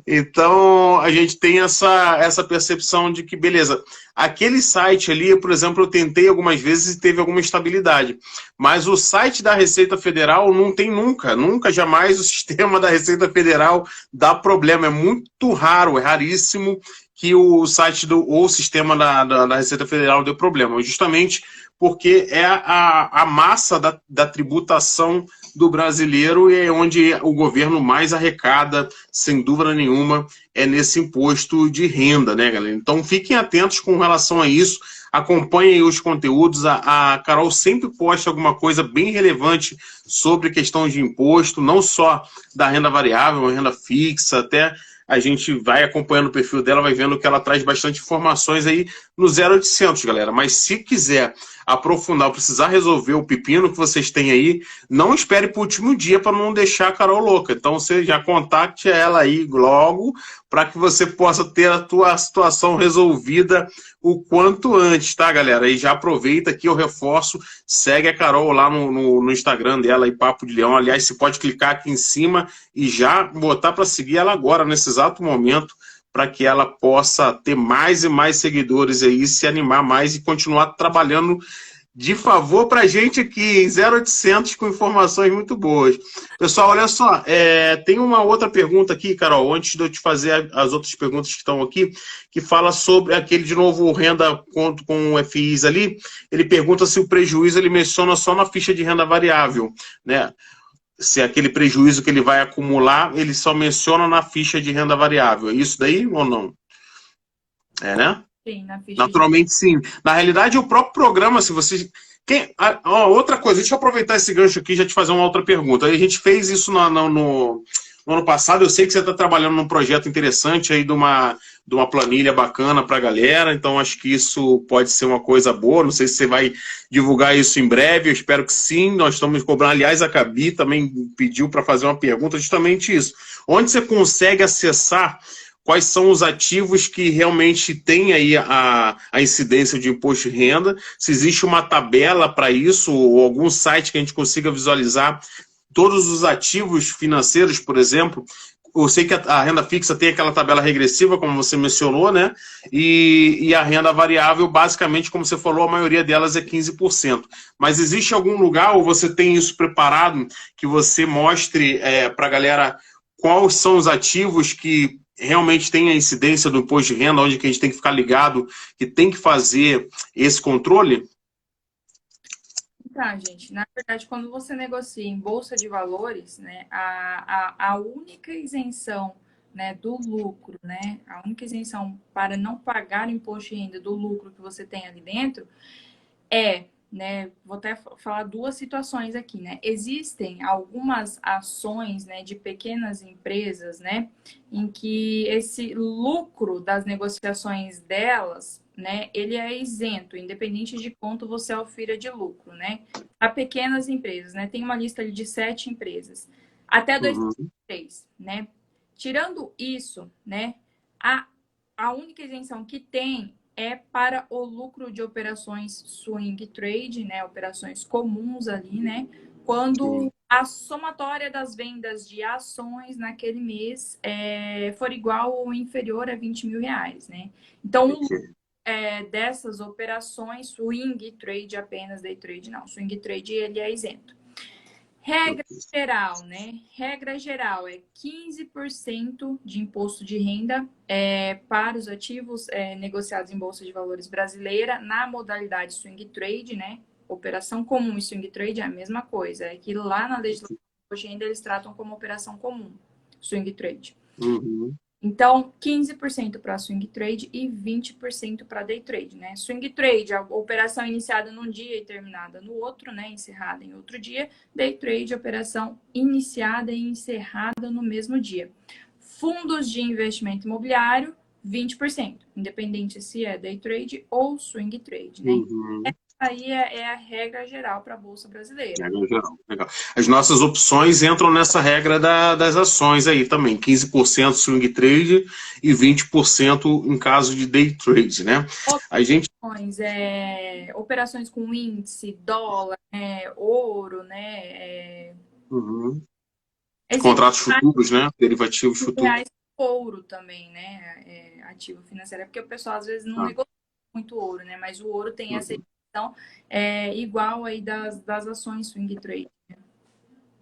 S1: Então a gente tem essa percepção de que, beleza, aquele site ali, por exemplo, eu tentei algumas vezes e teve alguma estabilidade. Mas o site da Receita Federal não tem nunca, jamais o sistema da Receita Federal dá problema. É muito raro, é raríssimo que o site ou o sistema da Receita Federal deu problema, justamente porque é a massa da tributação do brasileiro e é onde o governo mais arrecada, sem dúvida nenhuma, é nesse imposto de renda, né, galera? Então fiquem atentos com relação a isso, acompanhem os conteúdos, a Carol sempre posta alguma coisa bem relevante sobre questão de imposto, não só da renda variável, renda fixa, até a gente vai acompanhando o perfil dela, vai vendo que ela traz bastante informações aí no 0800, galera. Mas se quiser aprofundar, precisar resolver o pepino que vocês têm aí, não espere para o último dia para não deixar a Carol louca. Então você já contacte ela aí logo para que você possa ter a tua situação resolvida o quanto antes, tá, galera? E já aproveita aqui, eu reforço, segue a Carol lá no Instagram dela, aí, Papo de Leão. Aliás, você pode clicar aqui em cima e já botar para seguir ela agora, nesse exato momento, para que ela possa ter mais e mais seguidores aí, se animar mais e continuar trabalhando de favor para a gente aqui em 0800 com informações muito boas. Pessoal, olha só, tem uma outra pergunta aqui, Carol, antes de eu te fazer as outras perguntas que estão aqui, que fala sobre aquele, de novo, renda com FIs ali. Ele pergunta se o prejuízo ele menciona só na ficha de renda variável, né? Se aquele prejuízo que ele vai acumular, ele só menciona na ficha de renda variável. É isso daí ou não? É, né?
S2: Sim, na ficha de...
S1: Naturalmente, sim. Na realidade, o próprio programa, se você. Outra coisa, deixa eu aproveitar esse gancho aqui e já te fazer uma outra pergunta. A gente fez isso no ano passado. Eu sei que você está trabalhando num projeto interessante aí de uma planilha bacana para a galera, então acho que isso pode ser uma coisa boa. Não sei se você vai divulgar isso em breve, eu espero que sim. Nós estamos cobrando. Aliás, a Gabi também pediu para fazer uma pergunta, justamente isso. Onde você consegue acessar quais são os ativos que realmente têm aí a incidência de imposto de renda, se existe uma tabela para isso, ou algum site que a gente consiga visualizar todos os ativos financeiros, por exemplo. Eu sei que a renda fixa tem aquela tabela regressiva, como você mencionou, né? E a renda variável, basicamente, como você falou, a maioria delas é 15%. Mas existe algum lugar, ou você tem isso preparado, que você mostre para a galera quais são os ativos que realmente tem a incidência do imposto de renda, onde que a gente tem que ficar ligado, que tem que fazer esse controle?
S2: Tá, gente. Na verdade, quando você negocia em bolsa de valores, né, a única isenção, né, do lucro, né, a única isenção para não pagar imposto de renda do lucro que você tem ali dentro Né? Vou até falar duas situações aqui, né? Existem algumas ações, né, de pequenas empresas, né, em que esse lucro das negociações delas, né, ele é isento, independente de quanto você ofira de lucro, né? Para pequenas empresas, né? Tem uma lista ali de 7 empresas, até
S1: Uhum.
S2: 2023, né? Tirando isso, né, a única isenção que tem é para o lucro de operações swing trade, né? Operações comuns ali, né?
S1: Sim.
S2: Quando a somatória das vendas de ações naquele mês for igual ou inferior a R$ 20.000, né? Então, o
S1: Ok.
S2: dessas operações, swing trade apenas, day trade não. Swing trade, ele é isento. Regra
S1: Ok.
S2: geral, né? Regra geral é 15% de imposto de renda para os ativos negociados em Bolsa de Valores brasileira na modalidade swing trade, né? Operação comum e swing trade é a mesma coisa. É que lá na legislação de imposto de renda eles tratam como operação comum, swing trade.
S1: Uhum.
S2: Então, 15% para swing trade e 20% para day trade, né? Swing trade, a operação iniciada num dia e terminada no outro, né? Encerrada em outro dia. Day trade, operação iniciada e encerrada no mesmo dia. Fundos de investimento imobiliário, 20%, independente se é day trade ou swing trade, né?
S1: Uhum.
S2: Aí é a regra geral para a Bolsa Brasileira.
S1: Regra geral. Legal. As nossas opções entram nessa regra das ações aí também. 15% swing trade e 20% em caso de day trade, né? A gente.
S2: Opções, operações com índice, dólar, ouro, né?
S1: Uhum.
S2: Existem
S1: Contratos futuros, né? Derivativos futuros.
S2: reais com ouro também, né? Ativo financeiro. É porque o pessoal às vezes não
S1: Ah,
S2: negocia muito ouro, né? Mas o ouro tem essa
S1: uhum.
S2: isenção igual aí das ações swing trade.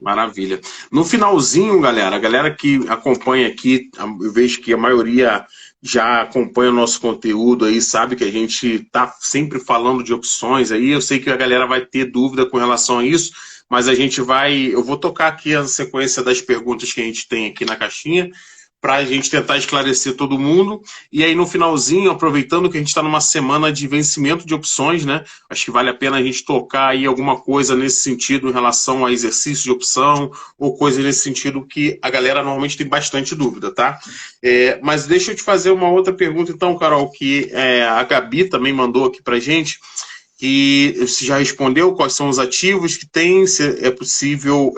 S1: Maravilha. No finalzinho, galera, a galera que acompanha aqui, eu vejo que a maioria já acompanha o nosso conteúdo aí, sabe que a gente tá sempre falando de opções aí. Eu sei que a galera vai ter dúvida com relação a isso, mas a gente vai. Eu vou tocar aqui a sequência das perguntas que a gente tem aqui na caixinha, para a gente tentar esclarecer todo mundo. E aí, no finalzinho, aproveitando que a gente está numa semana de vencimento de opções, né? Acho que vale a pena a gente tocar aí alguma coisa nesse sentido em relação a exercício de opção ou coisa nesse sentido que a galera normalmente tem bastante dúvida, tá? Mas deixa eu te fazer uma outra pergunta, então, Carol, que a Gabi também mandou aqui para gente. E você já respondeu quais são os ativos que tem, se é possível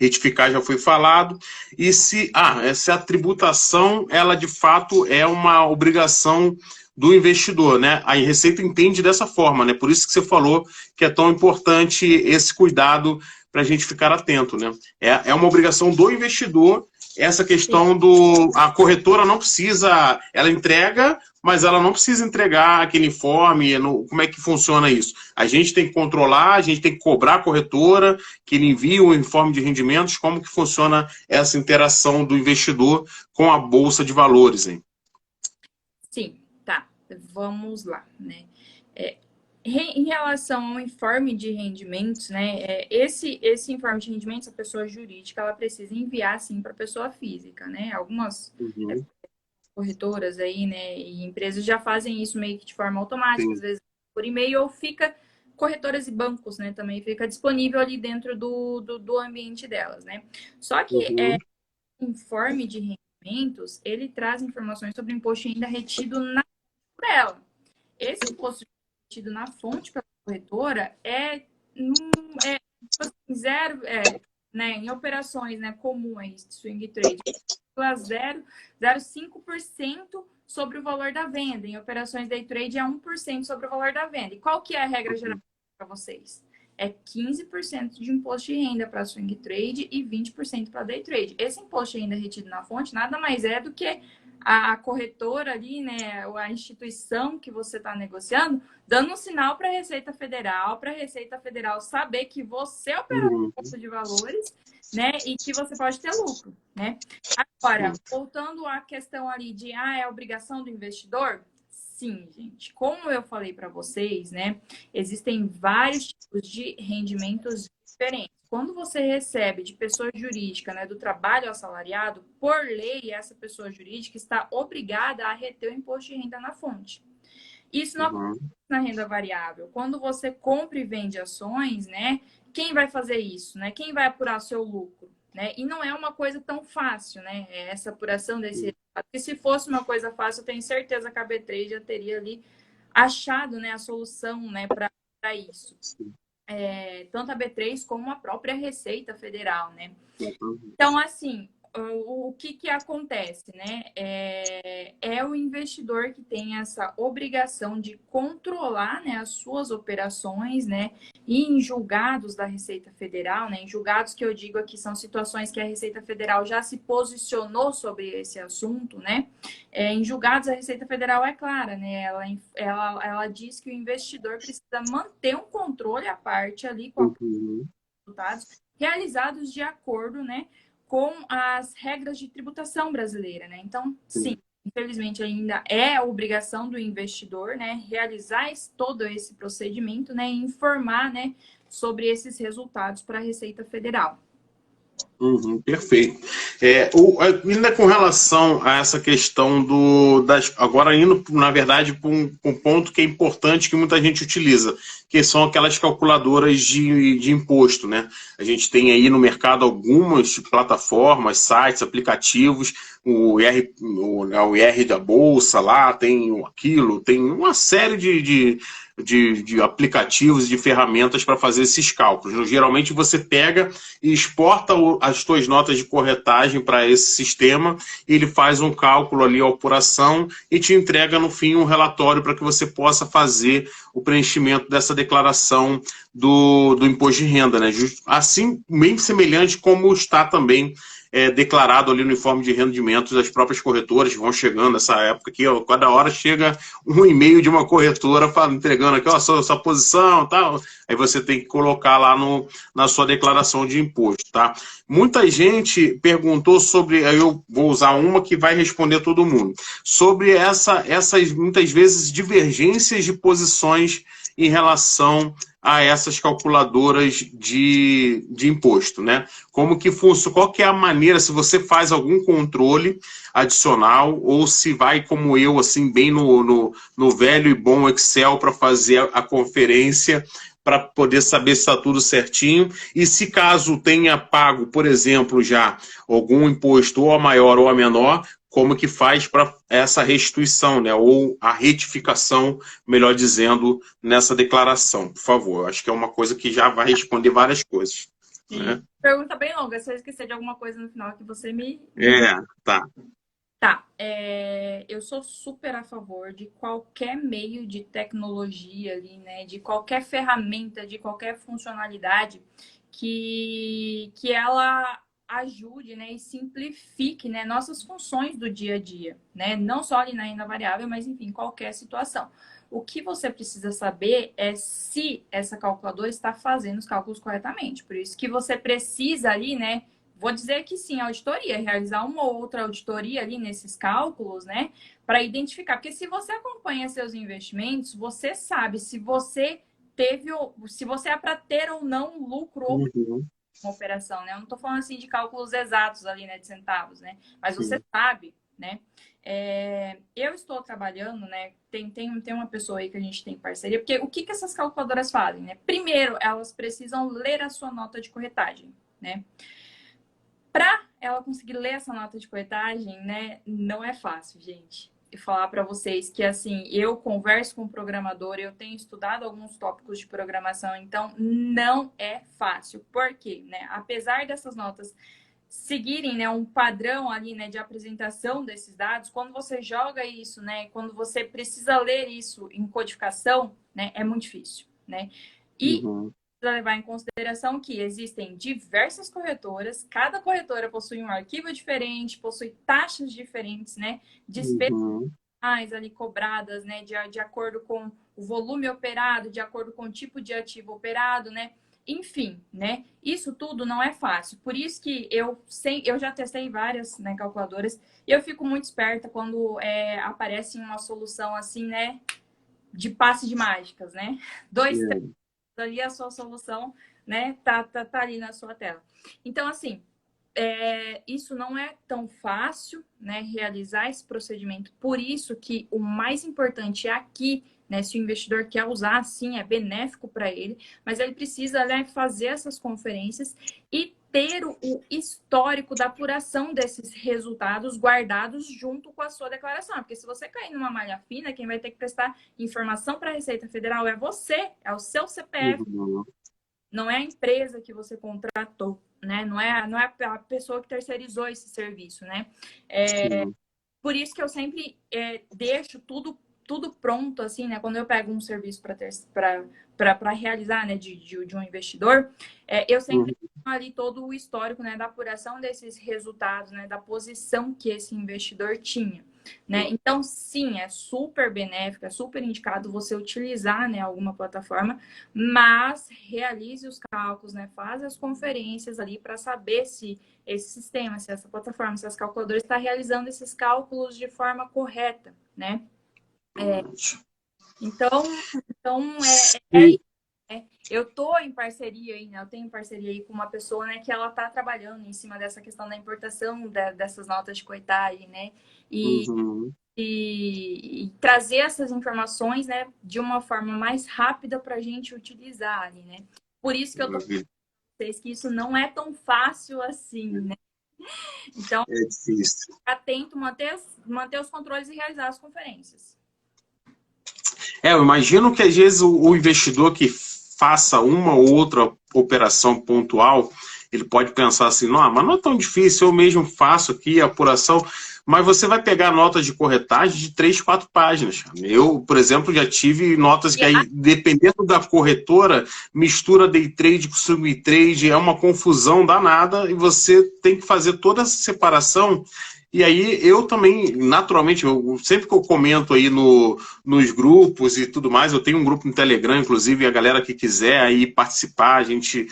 S1: retificar, já foi falado, e se a tributação, ela de fato é uma obrigação do investidor, né? A Receita entende dessa forma, né? Por isso que você falou que é tão importante esse cuidado para a gente ficar atento, né? É uma obrigação do investidor essa
S2: Sim,
S1: questão a corretora não precisa, ela entrega, mas ela não precisa entregar aquele informe, como é que funciona isso? A gente tem que controlar, a gente tem que cobrar a corretora, que ele envie o informe de rendimentos, como que funciona essa interação do investidor com a Bolsa de Valores, hein?
S2: sim, tá. Vamos lá, né? Em relação ao informe de rendimentos, né? Esse informe de rendimentos, a pessoa jurídica, ela precisa enviar, sim, para a pessoa física, né? Algumas
S1: Uhum,
S2: corretoras aí, né, e empresas já fazem isso meio que de forma automática, às
S1: sim.
S2: vezes por e-mail, ou fica corretoras e bancos, né, também fica disponível ali dentro do ambiente delas, né. Só que
S1: Uhum,
S2: o informe de rendimentos, ele traz informações sobre o imposto de renda retido na por ela. Esse imposto retido na fonte pela corretora tipo assim, zero, né, em operações, né, comuns, swing trade, 0,05% sobre o valor da venda. Em operações day trade é 1% sobre o valor da venda. E qual que é a regra geral
S1: uhum,
S2: para vocês? É 15% de imposto de renda para swing trade e 20% para day trade. Esse imposto de renda retido na fonte nada mais é do que a corretora ali, né, a instituição que você está negociando, dando um sinal para a Receita Federal saber que você é operador
S1: uhum,
S2: de bolsa de valores, né, e que você pode ter lucro, né? Agora,
S1: sim.
S2: voltando à questão ali de, é obrigação do investidor? Sim, gente. Como eu falei para vocês, né, existem vários tipos de rendimentos diferentes. Quando você recebe de pessoa jurídica, né, do trabalho assalariado, por lei, essa pessoa jurídica está obrigada a reter o imposto de renda na fonte. Isso não acontece
S3: Uhum.
S2: na renda variável. Quando você compra e vende ações, né? Quem vai fazer isso, né? Quem vai apurar o seu lucro, né? E não é uma coisa tão fácil, né? Essa apuração desse resultado. Porque se fosse uma coisa fácil, eu tenho certeza que a B3 já teria ali achado, né, a solução, né, para isso.
S3: Sim.
S2: Tanto a B3 como a própria Receita Federal, né?
S3: Uhum.
S2: Então, assim, o que acontece, né? É o investidor que tem essa obrigação de controlar, né, as suas operações, né? E em julgados da Receita Federal, né? Em julgados que eu digo aqui são situações que a Receita Federal já se posicionou sobre esse assunto, né? Em julgados, a Receita Federal é clara, né? Ela diz que o investidor precisa manter um controle à parte ali com
S3: Uhum.
S2: os resultados realizados de acordo, né, com as regras de tributação brasileira, né? Então, sim, infelizmente ainda é a obrigação do investidor, né, realizar todo esse procedimento, né, e informar, né, sobre esses resultados para a Receita Federal.
S3: Uhum, perfeito. Ainda com relação a essa questão agora indo, na verdade, para um ponto que é importante que muita gente utiliza, que são aquelas calculadoras de imposto, né? A gente tem aí no mercado algumas plataformas, sites, aplicativos, o IR da Bolsa lá, tem aquilo, tem uma série de aplicativos, de ferramentas para fazer esses cálculos. Geralmente você pega e exporta as suas notas de corretagem para esse sistema, e ele faz um cálculo ali, a apuração, e te entrega no fim um relatório para que você possa fazer o preenchimento dessa declaração do imposto de renda, né? Assim, bem semelhante como está também declarado ali no informe de rendimentos das próprias corretoras que vão chegando nessa época aqui, ó, cada hora chega um e-mail de uma corretora entregando aqui, ó, sua posição e tal, aí você tem que colocar lá na sua declaração de imposto, tá? Muita gente perguntou sobre, eu vou usar uma que vai responder todo mundo, sobre essas, muitas vezes, divergências de posições em relação a essas calculadoras de imposto, né? Como que funciona, qual que é a maneira, se você faz algum controle adicional, ou se vai como eu, assim, bem no velho e bom Excel para fazer a conferência, para poder saber se está tudo certinho, e se caso tenha pago, por exemplo, já algum imposto ou a maior ou a menor, como que faz para essa restituição, né? Ou a retificação, melhor dizendo, nessa declaração, por favor. Acho que é uma coisa que já vai responder várias coisas. Né?
S2: Pergunta bem longa. Se eu esquecer de alguma coisa no final que você me...
S3: Tá.
S2: Tá, eu sou super a favor de qualquer meio de tecnologia ali, né? De qualquer ferramenta, de qualquer funcionalidade que ela ajude, né? E simplifique, né? Nossas funções do dia a dia, né? Não só ali na renda variável, mas enfim, qualquer situação. O que você precisa saber é se essa calculadora está fazendo os cálculos corretamente. Por isso que você precisa ali, né? Vou dizer que sim, auditoria, realizar uma ou outra auditoria ali nesses cálculos, né? Para identificar. Porque se você acompanha seus investimentos, você sabe se você se você é para ter ou não lucro ou uma operação, né? Eu não estou falando assim de cálculos exatos ali, né? De centavos, né? Mas você sabe, né? Eu estou trabalhando, né? Tem uma pessoa aí que a gente tem parceria, porque o que essas calculadoras fazem, né? Primeiro, elas precisam ler a sua nota de corretagem, né? Para ela conseguir ler essa nota de corretagem, né, não é fácil, gente. E falar para vocês que, assim, eu converso com o programador, eu tenho estudado alguns tópicos de programação, então não é fácil. Por quê? Né? Apesar dessas notas seguirem, né, um padrão ali, né, de apresentação desses dados, quando você joga isso, né, quando você precisa ler isso em codificação, né, é muito difícil, né? E levar em consideração que existem diversas corretoras, cada corretora possui um arquivo diferente, possui taxas diferentes, né? Despesas ali cobradas, né? De acordo com o volume operado, de acordo com o tipo de ativo operado, né? Enfim, né? Isso tudo não é fácil. Por isso que eu já testei várias, né, calculadoras e eu fico muito esperta quando aparece uma solução assim, né? De passe de mágicas, né? Ali a sua solução, né, tá ali na sua tela. Então, assim, isso não é tão fácil, né, realizar esse procedimento. Por isso que o mais importante aqui né? Se o investidor quer usar, sim, é benéfico para ele, mas ele precisa, né, fazer essas conferências e ter o histórico da apuração desses resultados guardados junto com a sua declaração. Porque se você cair numa malha fina, quem vai ter que prestar informação para a Receita Federal é você, é o seu CPF, não é a empresa que você contratou, né? Não é a pessoa que terceirizou esse serviço, né? Por isso que eu sempre deixo tudo pronto, assim, né? Quando eu pego um serviço para realizar, né, de um investidor, eu sempre tenho ali todo o histórico, né, da apuração desses resultados, né, da posição que esse investidor tinha, né? Então, sim, é super benéfico, é super indicado você utilizar, né, alguma plataforma, mas realize os cálculos, né, faz as conferências ali para saber se esse sistema, se essa plataforma, se as calculadoras está realizando esses cálculos de forma correta, né? Então eu tô em parceria aí, né? Eu tenho parceria aí com uma pessoa, né, que ela tá trabalhando em cima dessa questão da importação dessas notas de corretagem, né? E trazer essas informações, né, de uma forma mais rápida para a gente utilizar ali, né? Por isso que eu tô falando para vocês que isso não é tão fácil assim, né? Então,
S3: é difícil.
S2: Atento, manter os controles e realizar as conferências.
S3: Eu imagino que às vezes o investidor que faça uma ou outra operação pontual, ele pode pensar assim, não, mas não é tão difícil, eu mesmo faço aqui a apuração, mas você vai pegar notas de corretagem de 3, 4 páginas. Eu, por exemplo, já tive notas que aí, dependendo da corretora, mistura day trade com swing trade, é uma confusão danada e você tem que fazer toda essa separação. E aí eu também, naturalmente, sempre que eu comento aí nos grupos e tudo mais, eu tenho um grupo no Telegram, inclusive, a galera que quiser aí participar, a gente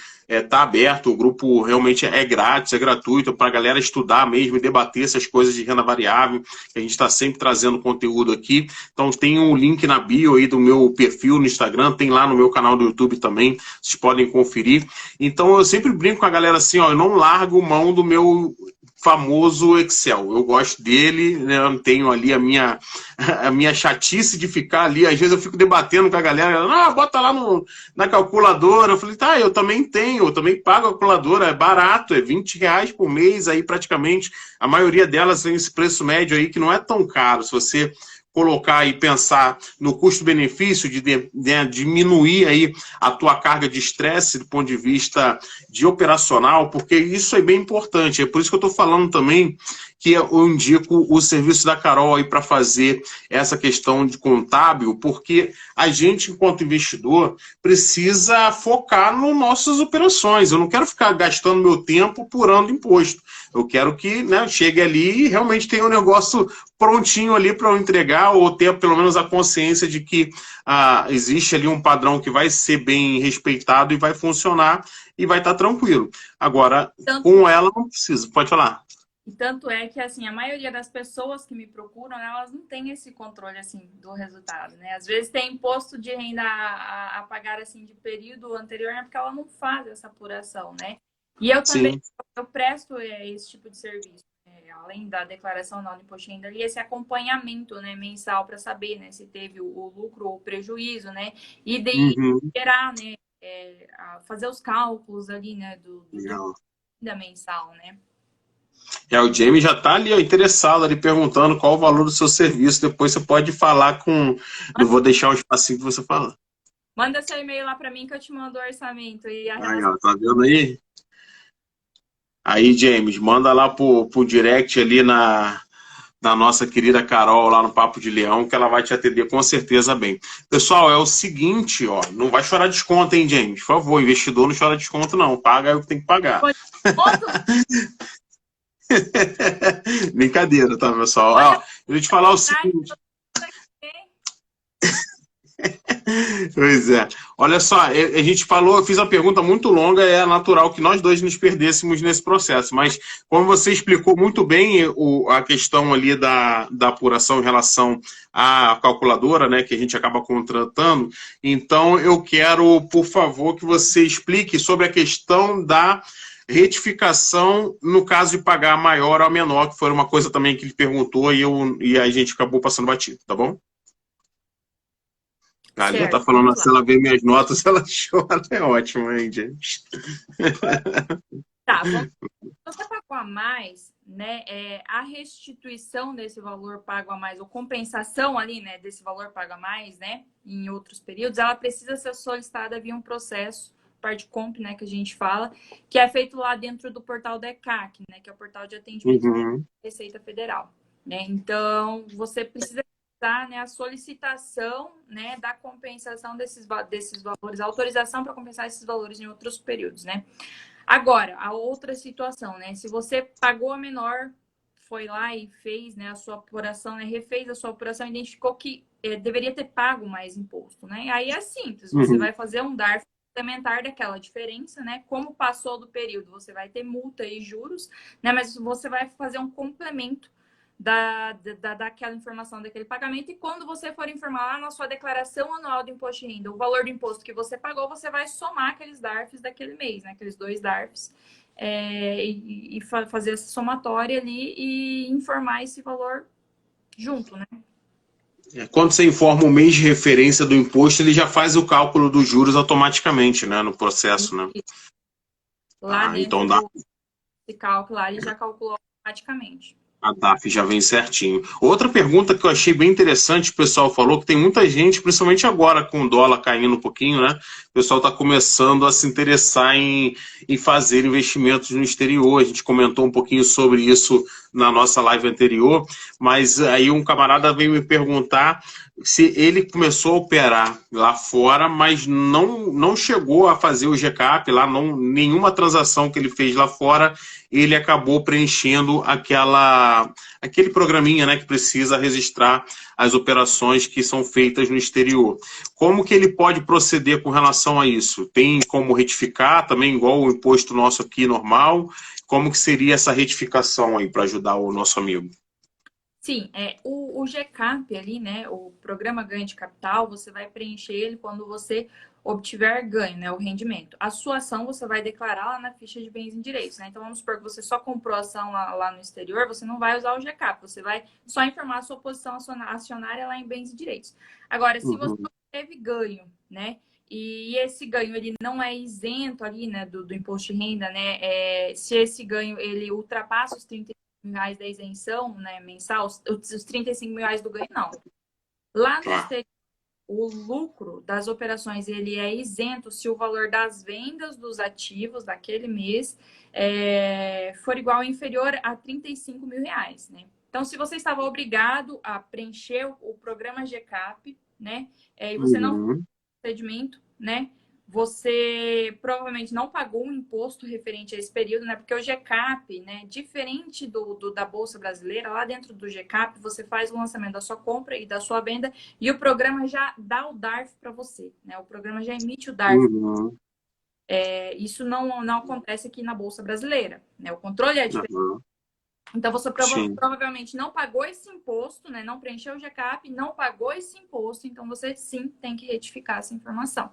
S3: tá aberto, o grupo realmente é grátis, é gratuito, para a galera estudar mesmo e debater essas coisas de renda variável, que a gente está sempre trazendo conteúdo aqui. Então tem um link na bio aí do meu perfil no Instagram, tem lá no meu canal do YouTube também, vocês podem conferir. Então eu sempre brinco com a galera assim, ó, eu não largo mão do meu famoso Excel. Eu gosto dele, né? Eu tenho ali a minha chatice de ficar ali. Às vezes eu fico debatendo com a galera, bota lá na calculadora. Eu falei, tá, eu também tenho, eu também pago a calculadora, é barato, é R$20 por mês, aí praticamente a maioria delas tem esse preço médio aí que não é tão caro. Se você colocar e pensar no custo-benefício de diminuir aí a tua carga de estresse do ponto de vista de operacional, porque isso é bem importante. É por isso que eu estou falando também que eu indico o serviço da Carol aí para fazer essa questão de contábil, porque a gente, enquanto investidor, precisa focar nas nossas operações. Eu não quero ficar gastando meu tempo apurando imposto. Eu quero que, né, chegue ali e realmente tenha um negócio prontinho ali para eu entregar, ou ter pelo menos a consciência de que existe ali um padrão que vai ser bem respeitado e vai funcionar e vai estar tranquilo. Agora, com ela não precisa. Pode falar.
S2: E tanto é que, assim, a maioria das pessoas que me procuram, elas não têm esse controle, assim, do resultado, né? Às vezes tem imposto de renda a pagar, assim, de período anterior, né? Porque ela não faz essa apuração, né? E eu também, eu presto esse tipo de serviço, né? Além da declaração anual de imposto de renda, ali, esse acompanhamento, né, mensal para saber, né, se teve o lucro ou o prejuízo, né? E daí gerar, né, fazer os cálculos ali, né, da mensal, né?
S3: O Jamie já está ali, ó, interessado ali, perguntando qual o valor do seu serviço. Depois você pode falar com... Eu vou deixar um espacinho para você falar.
S2: Manda seu e-mail lá para mim que eu te mando o orçamento. E a
S3: aí, ó, tá vendo aí? Aí, James, manda lá pro direct ali na nossa querida Carol, lá no Papo de Leão, que ela vai te atender com certeza bem. Pessoal, é o seguinte, ó, não vai chorar desconto, hein, James? Por favor, investidor não chora desconto, não. Paga o que tem que pagar. Brincadeira, tá, pessoal? Ó, eu vou te falar o seguinte. Pois é. Olha só, a gente falou, eu fiz uma pergunta muito longa, é natural que nós dois nos perdêssemos nesse processo, mas como você explicou muito bem a questão ali da apuração em relação à calculadora, né, que a gente acaba contratando, então eu quero, por favor, que você explique sobre a questão da retificação no caso de pagar maior ou menor, que foi uma coisa também que ele perguntou e a gente acabou passando batido, tá bom? A Alia tá
S2: Certo,
S3: falando,
S2: vamos
S3: se
S2: lá.
S3: ela vê minhas notas, ela chora. É ótimo, hein, gente?
S2: Tá, vamos. Se você pagou a mais, né, a restituição desse valor pago a mais, ou compensação ali, né, desse valor pago a mais, né, em outros períodos, ela precisa ser solicitada via um processo, parte comp, né, que a gente fala, que é feito lá dentro do portal da ECAC, né, que é o portal de atendimento da
S3: Uhum.
S2: Receita Federal, né? Então, você precisa dar, né, a solicitação, né, da compensação desses valores, a autorização para compensar esses valores em outros períodos, né? Agora, a outra situação, né? Se você pagou a menor, foi lá e fez, né, a sua apuração, né, refez a sua apuração, identificou que deveria ter pago mais imposto, né? Aí é simples, você
S3: Uhum.
S2: vai fazer um DARF complementar daquela diferença, né? Como passou do período, você vai ter multa e juros, né? Mas você vai fazer um complemento daquela informação daquele pagamento, e quando você for informar lá na sua declaração anual do imposto de renda o valor do imposto que você pagou, você vai somar aqueles DARFs daquele mês, né? Aqueles 2 DARFs, e fazer essa somatória ali e informar esse valor junto, né?
S3: Quando você informa o mês de referência do imposto, ele já faz o cálculo dos juros automaticamente, né, no processo, né?
S2: E lá
S3: Ah,
S2: dentro
S3: então dá.
S2: desse cálculo, lá, ele já calculou automaticamente.
S3: A DAF já vem certinho. Outra pergunta que eu achei bem interessante, o pessoal falou que tem muita gente, principalmente agora com o dólar caindo um pouquinho, né? O pessoal está começando a se interessar em fazer investimentos no exterior. A gente comentou um pouquinho sobre isso na nossa live anterior, mas aí um camarada veio me perguntar se ele começou a operar lá fora, mas não chegou a fazer o GCAP lá, não, nenhuma transação que ele fez lá fora, ele acabou preenchendo aquele programinha, né, que precisa registrar as operações que são feitas no exterior. Como que ele pode proceder com relação a isso? Tem como retificar também, igual o imposto nosso aqui normal? Como que seria essa retificação aí para ajudar o nosso amigo?
S2: Sim, o GCAP ali, né? O programa ganho de capital, você vai preencher ele quando você obtiver ganho, né? O rendimento. A sua ação você vai declarar lá na ficha de bens e direitos, né? Então vamos supor que você só comprou ação lá no exterior, você não vai usar o GCAP, você vai só informar a sua posição acionária lá em bens e direitos. Agora, se você
S3: Uhum.
S2: teve ganho, né? E esse ganho ele não é isento ali, né, do imposto de renda, né? Se esse ganho ele ultrapassa os 30 reais da isenção, né, mensal, os 35 mil reais do ganho, não. Lá no
S3: Tá.
S2: exterior, o lucro das operações ele é isento se o valor das vendas dos ativos daquele mês for igual ou inferior a 35 mil reais, né? Então, se você estava obrigado a preencher o programa GCAP, né, e você não fez
S3: Uhum.
S2: o procedimento, né, você provavelmente não pagou um imposto referente a esse período, né? Porque o GCAP, né, diferente da Bolsa Brasileira, lá dentro do GCAP, você faz o lançamento da sua compra e da sua venda e o programa já dá o DARF para você, né? O programa já emite o DARF.
S3: Uhum.
S2: Isso não acontece aqui na Bolsa Brasileira, né? O controle é diferente.
S3: Uhum.
S2: Então, você
S3: Sim.
S2: provavelmente não pagou esse imposto, né? Não preencheu o GCAP, não pagou esse imposto, então você sim tem que retificar essa informação.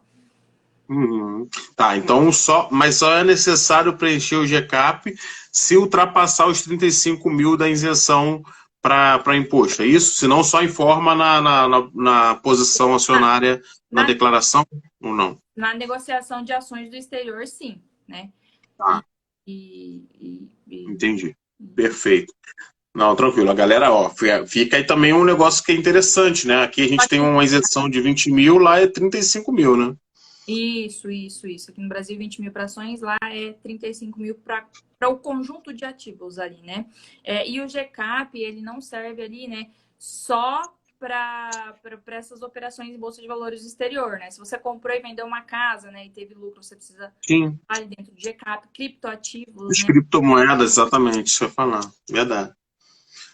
S3: Uhum. Tá, então mas só é necessário preencher o GCAP se ultrapassar os 35 mil da isenção para imposto, é isso? Se não, só informa na posição acionária na
S2: Na,
S3: declaração ou não?
S2: na negociação de ações do exterior, sim, né?
S3: Tá,
S2: E, e, e, e-
S3: entendi. Perfeito. Não, tranquilo. A galera, ó, fica aí também um negócio que é interessante, né? Aqui a gente tem uma isenção de 20 mil, lá é 35 mil, né?
S2: Isso. Aqui no Brasil, 20 mil para ações, lá é 35 mil para o conjunto de ativos ali, né? E o GCAP, ele não serve ali, né, só para essas operações em bolsa de valores do exterior, né? Se você comprou e vendeu uma casa, né, e teve lucro, você precisa
S3: Sim.
S2: ali dentro do GCAP, criptoativos,
S3: As
S2: né?
S3: criptomoedas, exatamente, isso eu ia falar. Verdade.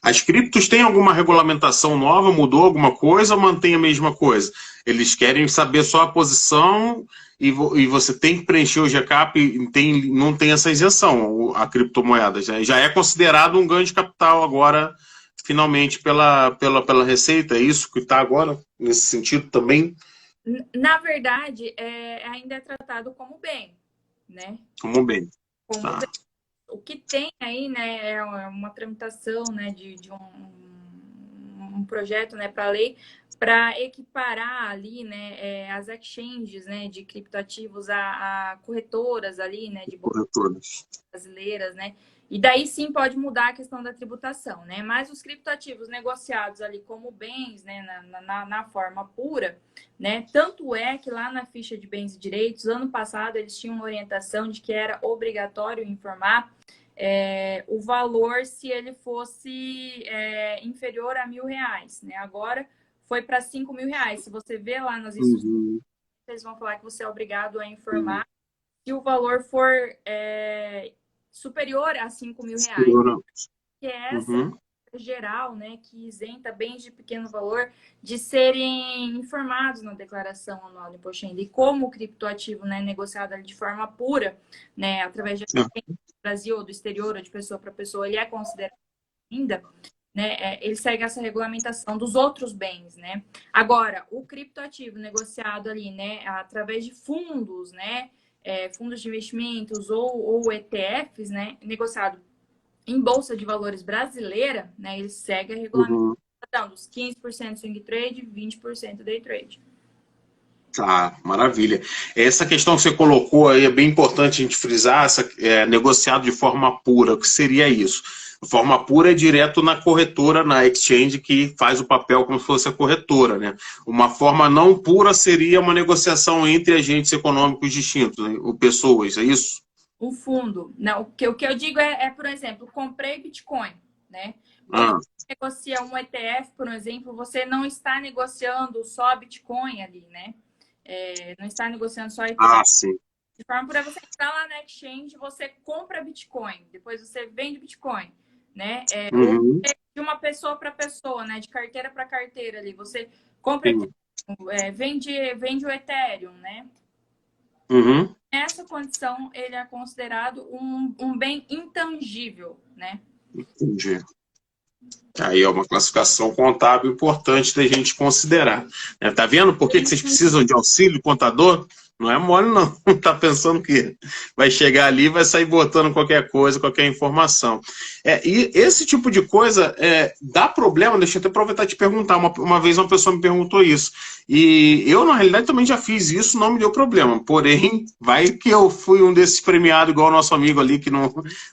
S3: As criptos têm alguma regulamentação nova? Mudou alguma coisa ou mantém a mesma coisa? Eles querem saber só a posição e você tem que preencher o GCAP e não tem essa isenção, a criptomoeda. Já é considerado um ganho de capital agora, finalmente, pela Receita. É isso que está agora, nesse sentido também,
S2: Na verdade, ainda é tratado como bem, né?
S3: como bem.
S2: Como
S3: Tá.
S2: bem. O que tem aí, né, é uma tramitação, né, de um projeto, né, para lei, para equiparar ali, né, as exchanges, né, de criptoativos a corretoras ali, né, de
S3: Corretoras
S2: brasileiras, né? E daí sim pode mudar a questão da tributação, né? Mas os criptoativos negociados ali como bens, né, na forma pura, né? Tanto é que lá na ficha de bens e direitos, ano passado, eles tinham uma orientação de que era obrigatório informar o valor se ele fosse inferior a R$ 1.000, né? Agora foi para R$ 5.000. Se você vê lá nas instruções, eles vão falar que você é obrigado a informar se o valor for superior a R$ 5.000, que é essa geral, né, que isenta bens de pequeno valor de serem informados na declaração anual do imposto de renda. E como o criptoativo, né, negociado ali de forma pura, né, através de do Brasil ou do exterior ou de pessoa para pessoa, ele é considerado ainda, né, ele segue essa regulamentação dos outros bens, né? Agora, o criptoativo negociado ali, né, através de fundos, né, fundos de investimentos ou ETFs, né, negociado em Bolsa de Valores brasileira, né, ele segue a regulamentação dos 15% swing trade e 20% day trade.
S3: Tá, maravilha. Essa questão que você colocou aí é bem importante a gente frisar, negociado de forma pura. O que seria isso? Forma pura é direto na corretora, na exchange, que faz o papel como se fosse a corretora, né? Uma forma não pura seria uma negociação entre agentes econômicos distintos, né? Ou pessoas, é isso?
S2: Um fundo. Não, o que eu digo por exemplo, comprei Bitcoin, né? Quando você negocia um ETF, por exemplo, você não está negociando só Bitcoin ali, né? Não está negociando só ETF.
S3: Sim.
S2: De forma pura, você entrar lá na exchange, você compra Bitcoin, depois você vende Bitcoin, né? De uma pessoa para pessoa, né? De carteira para carteira ali. Você compra, vende o Ethereum, né? Nessa condição, ele é considerado um bem intangível, né?
S3: Entendi. Aí é uma classificação contábil importante da gente considerar. Tá vendo por que vocês precisam de auxílio contador? Não é mole, não. Tá pensando que vai chegar ali e vai sair botando qualquer coisa, qualquer informação. E esse tipo de coisa dá problema. Deixa eu até aproveitar e te perguntar. Uma vez uma pessoa me perguntou isso. E eu, na realidade, também já fiz isso, não me deu problema. Porém, vai que eu fui um desses premiados, igual o nosso amigo ali, que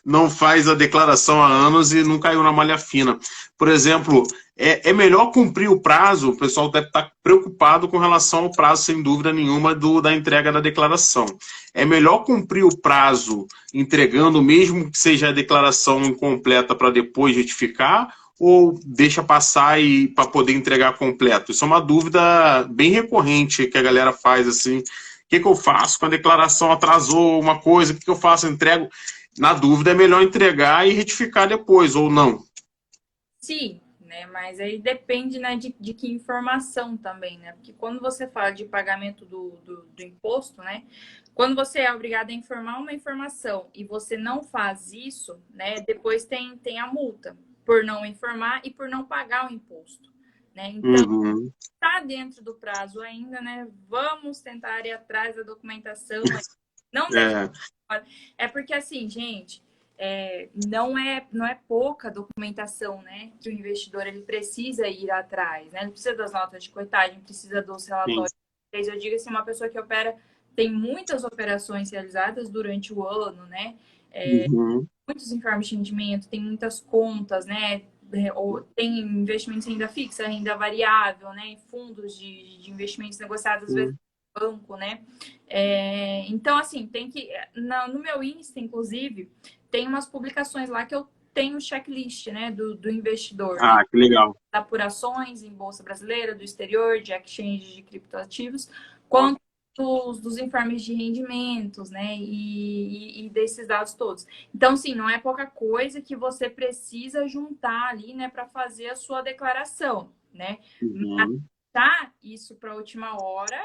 S3: não faz a declaração há anos e não caiu na malha fina. Por exemplo, é melhor cumprir o prazo. O pessoal deve estar preocupado com relação ao prazo, sem dúvida nenhuma, da entrega da declaração. É melhor cumprir o prazo entregando, mesmo que seja a declaração incompleta, para depois retificar, ou deixa passar para poder entregar completo? Isso é uma dúvida bem recorrente que a galera faz, assim. O que eu faço quando a declaração atrasou uma coisa? O que eu faço? Eu entrego? Na dúvida, é melhor entregar e retificar depois, ou não?
S2: Sim, né? Mas aí depende, né, de que informação também, né? Porque quando você fala de pagamento do imposto, né? Quando você é obrigado a informar uma informação e você não faz isso, né? Depois tem a multa por não informar e por não pagar o imposto, né? Então, está dentro do prazo ainda, né? Vamos tentar ir atrás da documentação. Não deixa. É porque assim, gente, não é pouca documentação, né, que o investidor ele precisa ir atrás, né? Ele precisa das notas de corretagem, precisa dos relatórios. Eu digo assim, uma pessoa que opera tem muitas operações realizadas durante o ano, né? Muitos informes de rendimento, tem muitas contas, né? Ou tem investimentos em renda fixa, renda variável, né? Fundos de investimentos negociados às vezes no banco, né? Então, assim, tem que... No meu Insta, inclusive, tem umas publicações lá que eu tenho checklist, né? Do investidor.
S3: Que legal.
S2: Apurações em Bolsa Brasileira, do exterior, de exchange de criptoativos, quanto dos informes de rendimentos, né? E desses dados todos. Então, sim, não é pouca coisa que você precisa juntar ali, né? Para fazer a sua declaração, né? Mas isso para a última hora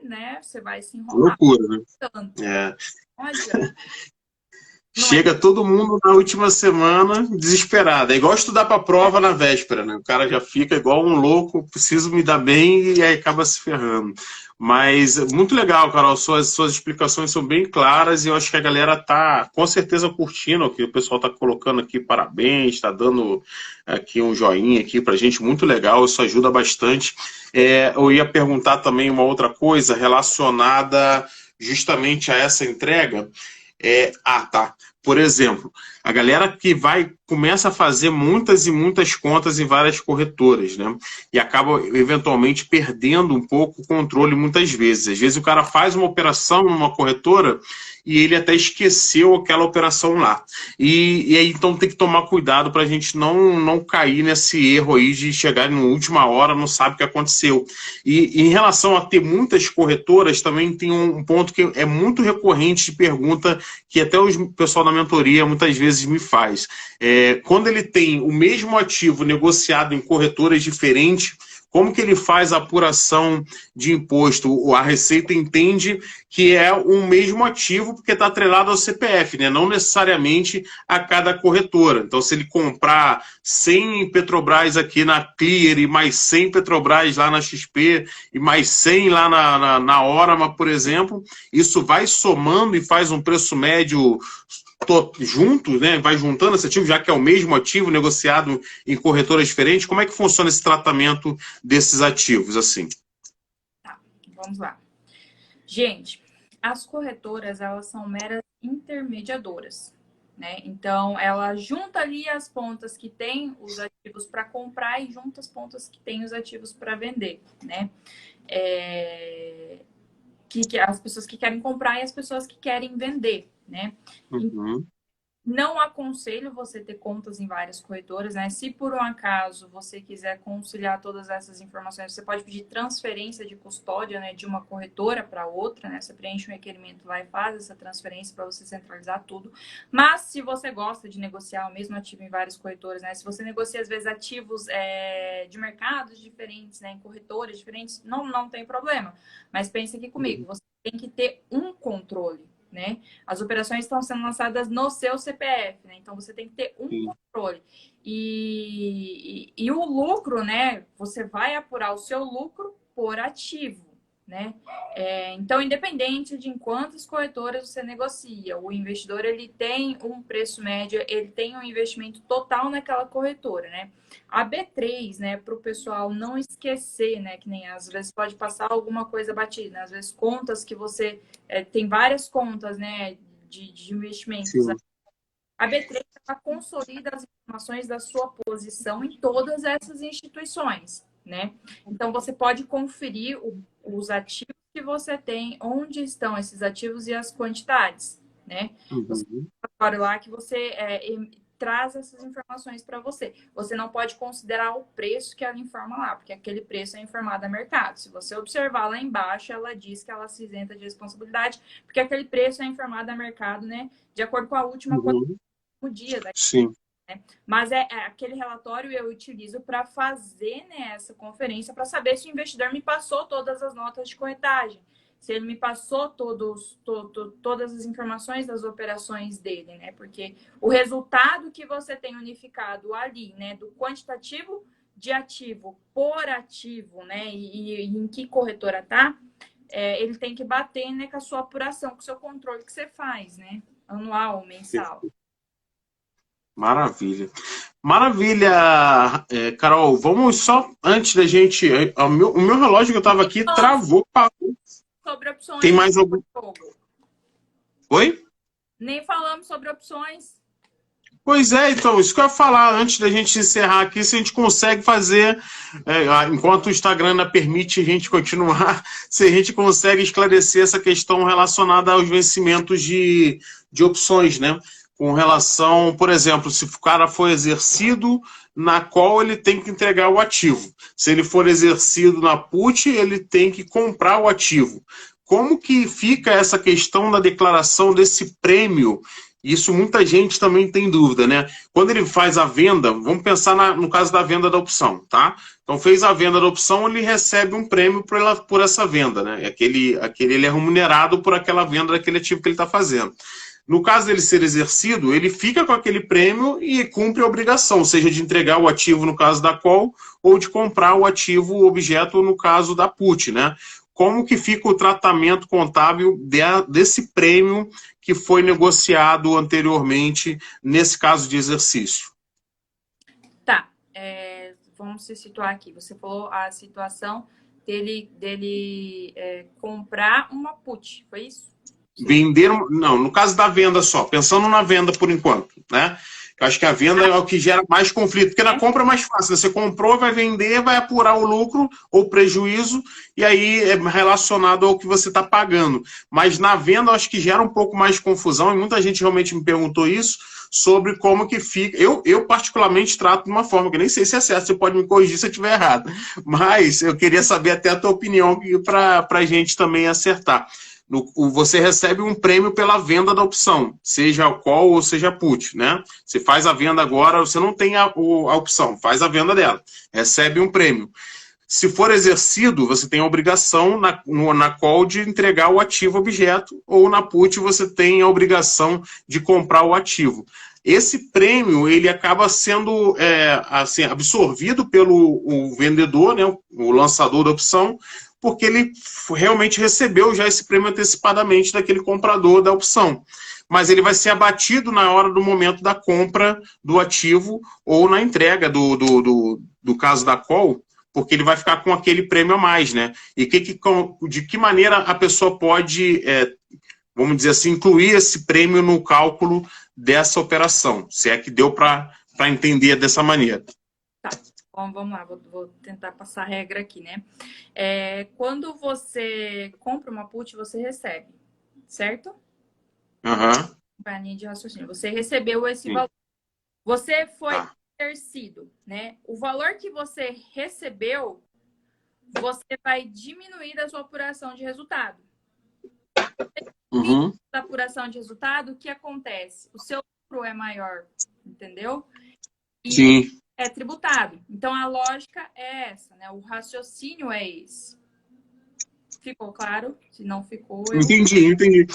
S2: né? Você vai se enrolar.
S3: Loucura, né?
S2: Tanto. Não adianta.
S3: Chega todo mundo na última semana desesperado. É igual estudar para a prova na véspera, né? O cara já fica igual um louco, preciso me dar bem e aí acaba se ferrando. Mas muito legal, Carol, suas explicações são bem claras e eu acho que a galera tá com certeza curtindo o que o pessoal tá colocando aqui, parabéns, tá dando aqui um joinha aqui pra gente, muito legal, isso ajuda bastante. Eu ia perguntar também uma outra coisa relacionada justamente a essa entrega. Tá. Por exemplo, a galera que começa a fazer muitas e muitas contas em várias corretoras, né? E acaba eventualmente perdendo um pouco o controle muitas vezes. Às vezes o cara faz uma operação numa corretora e ele até esqueceu aquela operação lá. E aí então tem que tomar cuidado para a gente não cair nesse erro aí de chegar na última hora, não sabe o que aconteceu. E em relação a ter muitas corretoras, também tem um ponto que é muito recorrente de pergunta que até o pessoal da mentoria muitas vezes me faz. Quando ele tem o mesmo ativo negociado em corretoras diferentes, como que ele faz a apuração de imposto? A Receita entende que é o mesmo ativo porque está atrelado ao CPF, né? Não necessariamente a cada corretora. Então, se ele comprar 100 Petrobras aqui na Clear e mais 100 Petrobras lá na XP e mais 100 lá na Orama, por exemplo, isso vai somando e faz um preço médio junto, né? Vai juntando esse ativo, já que é o mesmo ativo negociado em corretoras diferentes. Como é que funciona esse tratamento desses ativos, assim?
S2: Tá, vamos lá. Gente, as corretoras, elas são meras intermediadoras, né? Então, ela junta ali as pontas que tem os ativos para comprar e junta as pontas que tem os ativos para vender, né? As pessoas que querem comprar e as pessoas que querem vender, né?
S3: Uhum.
S2: Não aconselho você ter contas em várias corretoras, né? Se por um acaso você quiser conciliar todas essas informações, você pode pedir transferência de custódia, né, de uma corretora para outra, né? Você preenche um requerimento lá e faz essa transferência para você centralizar tudo. Mas se você gosta de negociar o mesmo ativo em várias corretoras, né? Se você negocia às vezes ativos de mercados diferentes, né, em corretoras diferentes, não tem problema. Mas pense aqui comigo, você tem que ter um controle, né? As operações estão sendo lançadas no seu CPF, né? Então você tem que ter um controle. E o lucro, né? Você vai apurar o seu lucro por ativo, né? Então, independente de em quantas corretoras você negocia, o investidor ele tem um preço médio, ele tem um investimento total naquela corretora, né? A B3, né, para o pessoal não esquecer, né, que nem às vezes pode passar alguma coisa batida, né? Às vezes contas que você tem várias contas, né, de investimentos.
S3: Sim.
S2: A B3 ela consolida as informações da sua posição em todas essas instituições, né? Então você pode conferir os ativos que você tem, onde estão esses ativos e as quantidades, né? Você pode lá que você traz essas informações para você. Você não pode considerar o preço que ela informa lá, porque aquele preço é informado a mercado. Se você observar lá embaixo, ela diz que ela se isenta de responsabilidade, porque aquele preço é informado a mercado, né? De acordo com a última no dia da
S3: Sim.
S2: né? Mas aquele relatório eu utilizo para fazer, né, essa conferência para saber se o investidor me passou todas as notas de corretagem, se ele me passou todas as informações das operações dele, né? Porque o resultado que você tem unificado ali, né, do quantitativo de ativo por ativo, né, e em que corretora tá, ele tem que bater, né, com a sua apuração, com o seu controle que você faz, né, anual, mensal.
S3: Maravilha. Maravilha, Carol. Vamos só, antes da gente... O meu relógio que eu estava aqui travou.
S2: Sobre opções.
S3: Tem mais algum? Oi?
S2: Nem falamos sobre opções.
S3: Pois é, então, isso que eu ia falar antes da gente encerrar aqui, se a gente consegue fazer, enquanto o Instagram ainda permite a gente continuar, se a gente consegue esclarecer essa questão relacionada aos vencimentos de opções, né? Com relação, por exemplo, se o cara for exercido na qual ele tem que entregar o ativo. Se ele for exercido na put, ele tem que comprar o ativo. Como que fica essa questão da declaração desse prêmio? Isso muita gente também tem dúvida, né? Quando ele faz a venda, vamos pensar no caso da venda da opção, tá? Então fez a venda da opção, ele recebe um prêmio por essa venda, né? Ele é remunerado por aquela venda daquele ativo que ele está fazendo. No caso dele ser exercido, ele fica com aquele prêmio e cumpre a obrigação, seja de entregar o ativo no caso da call, ou de comprar o ativo, o objeto, no caso da put, né? Como que fica o tratamento contábil desse prêmio que foi negociado anteriormente, nesse caso de exercício?
S2: Tá, vamos se situar aqui. Você falou a situação dele comprar uma put, foi isso?
S3: Vender, não, no caso da venda só, pensando na venda por enquanto, né? Eu acho que a venda é o que gera mais conflito, porque na compra é mais fácil. Você comprou, vai vender, vai apurar o lucro ou prejuízo, e aí é relacionado ao que você está pagando. Mas na venda, eu acho que gera um pouco mais de confusão, e muita gente realmente me perguntou isso, sobre como que fica. Eu particularmente trato de uma forma, que nem sei se é certo, você pode me corrigir se eu estiver errado, mas eu queria saber até a tua opinião para a gente também acertar. Você recebe um prêmio pela venda da opção, seja call ou seja put, né? Você faz a venda agora, você não tem a opção, faz a venda dela, recebe um prêmio. Se for exercido, você tem a obrigação na call de entregar o ativo objeto, ou na put você tem a obrigação de comprar o ativo. Esse prêmio ele acaba sendo assim, absorvido pelo vendedor, né, o lançador da opção, porque ele realmente recebeu já esse prêmio antecipadamente daquele comprador da opção. Mas ele vai ser abatido na hora do momento da compra do ativo ou na entrega do caso da call, porque ele vai ficar com aquele prêmio a mais, né? E de que maneira a pessoa pode, vamos dizer assim, incluir esse prêmio no cálculo dessa operação, se é que deu para entender dessa maneira.
S2: Tá, bom, vamos lá, vou tentar passar a regra aqui, né? Quando você compra uma put, você recebe, certo? Companhia de raciocínio. Você recebeu esse valor. Você foi exercido, né? O valor que você recebeu, você vai diminuir da sua apuração de resultado. Da apuração de resultado, o que acontece? O seu lucro é maior, entendeu? E
S3: sim,
S2: é tributado. Então, a lógica é essa, né? O raciocínio é esse. Ficou claro? Se não ficou...
S3: Entendi.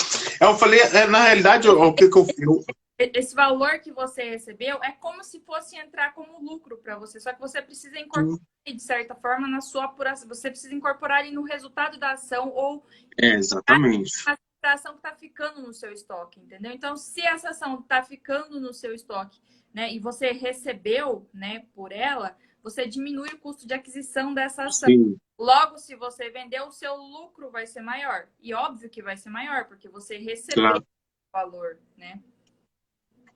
S3: Eu falei, na realidade, o que eu...
S2: Esse valor que você recebeu é como se fosse entrar como lucro para você, só que você precisa incorporar, de certa forma, na sua apuração. Você precisa incorporar ele no resultado da ação ou
S3: exatamente.
S2: a ação que está ficando no seu estoque, entendeu? Então, se essa ação está ficando no seu estoque, né, e você recebeu, né, por ela, você diminui o custo de aquisição dessa ação.
S3: Sim.
S2: Logo, se você vender, o seu lucro vai ser maior. E óbvio que vai ser maior, porque você recebeu o valor, né?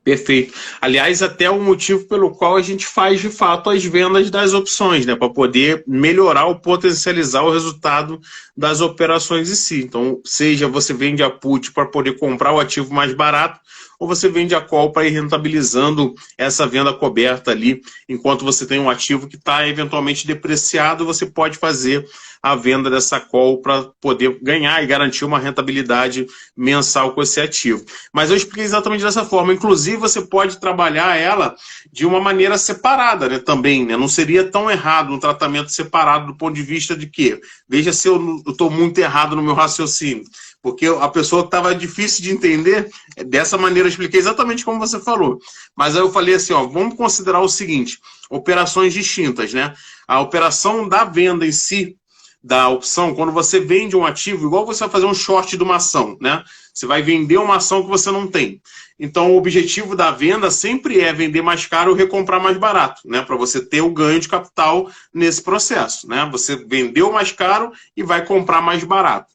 S3: Perfeito. Aliás, até o motivo pelo qual a gente faz, de fato, as vendas das opções, né? Para poder melhorar ou potencializar o resultado das operações em si. Então, seja você vende a put para poder comprar o ativo mais barato, ou você vende a call para ir rentabilizando essa venda coberta ali, enquanto você tem um ativo que está eventualmente depreciado, você pode fazer a venda dessa call para poder ganhar e garantir uma rentabilidade mensal com esse ativo. Mas eu expliquei exatamente dessa forma. Inclusive, você pode trabalhar ela de uma maneira separada, né, também, né? Não seria tão errado um tratamento separado do ponto de vista de que, veja se eu estou muito errado no meu raciocínio, porque a pessoa estava difícil de entender, dessa maneira eu expliquei exatamente como você falou. Mas aí eu falei assim, ó, vamos considerar o seguinte, operações distintas, né? A operação da venda em si, da opção, quando você vende um ativo, igual você vai fazer um short de uma ação, né? Você vai vender uma ação que você não tem. Então, o objetivo da venda sempre é vender mais caro ou recomprar mais barato, né? Para você ter o ganho de capital nesse processo, né? Você vendeu mais caro e vai comprar mais barato.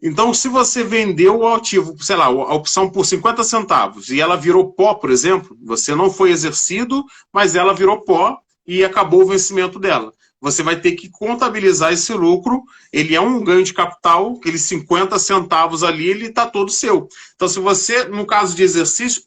S3: Então, se você vendeu o ativo, sei lá, a opção por 50 centavos e ela virou pó, por exemplo, você não foi exercido, mas ela virou pó e acabou o vencimento dela. Você vai ter que contabilizar esse lucro, ele é um ganho de capital, aqueles 50 centavos ali, ele está todo seu. Então, se você, no caso de exercício,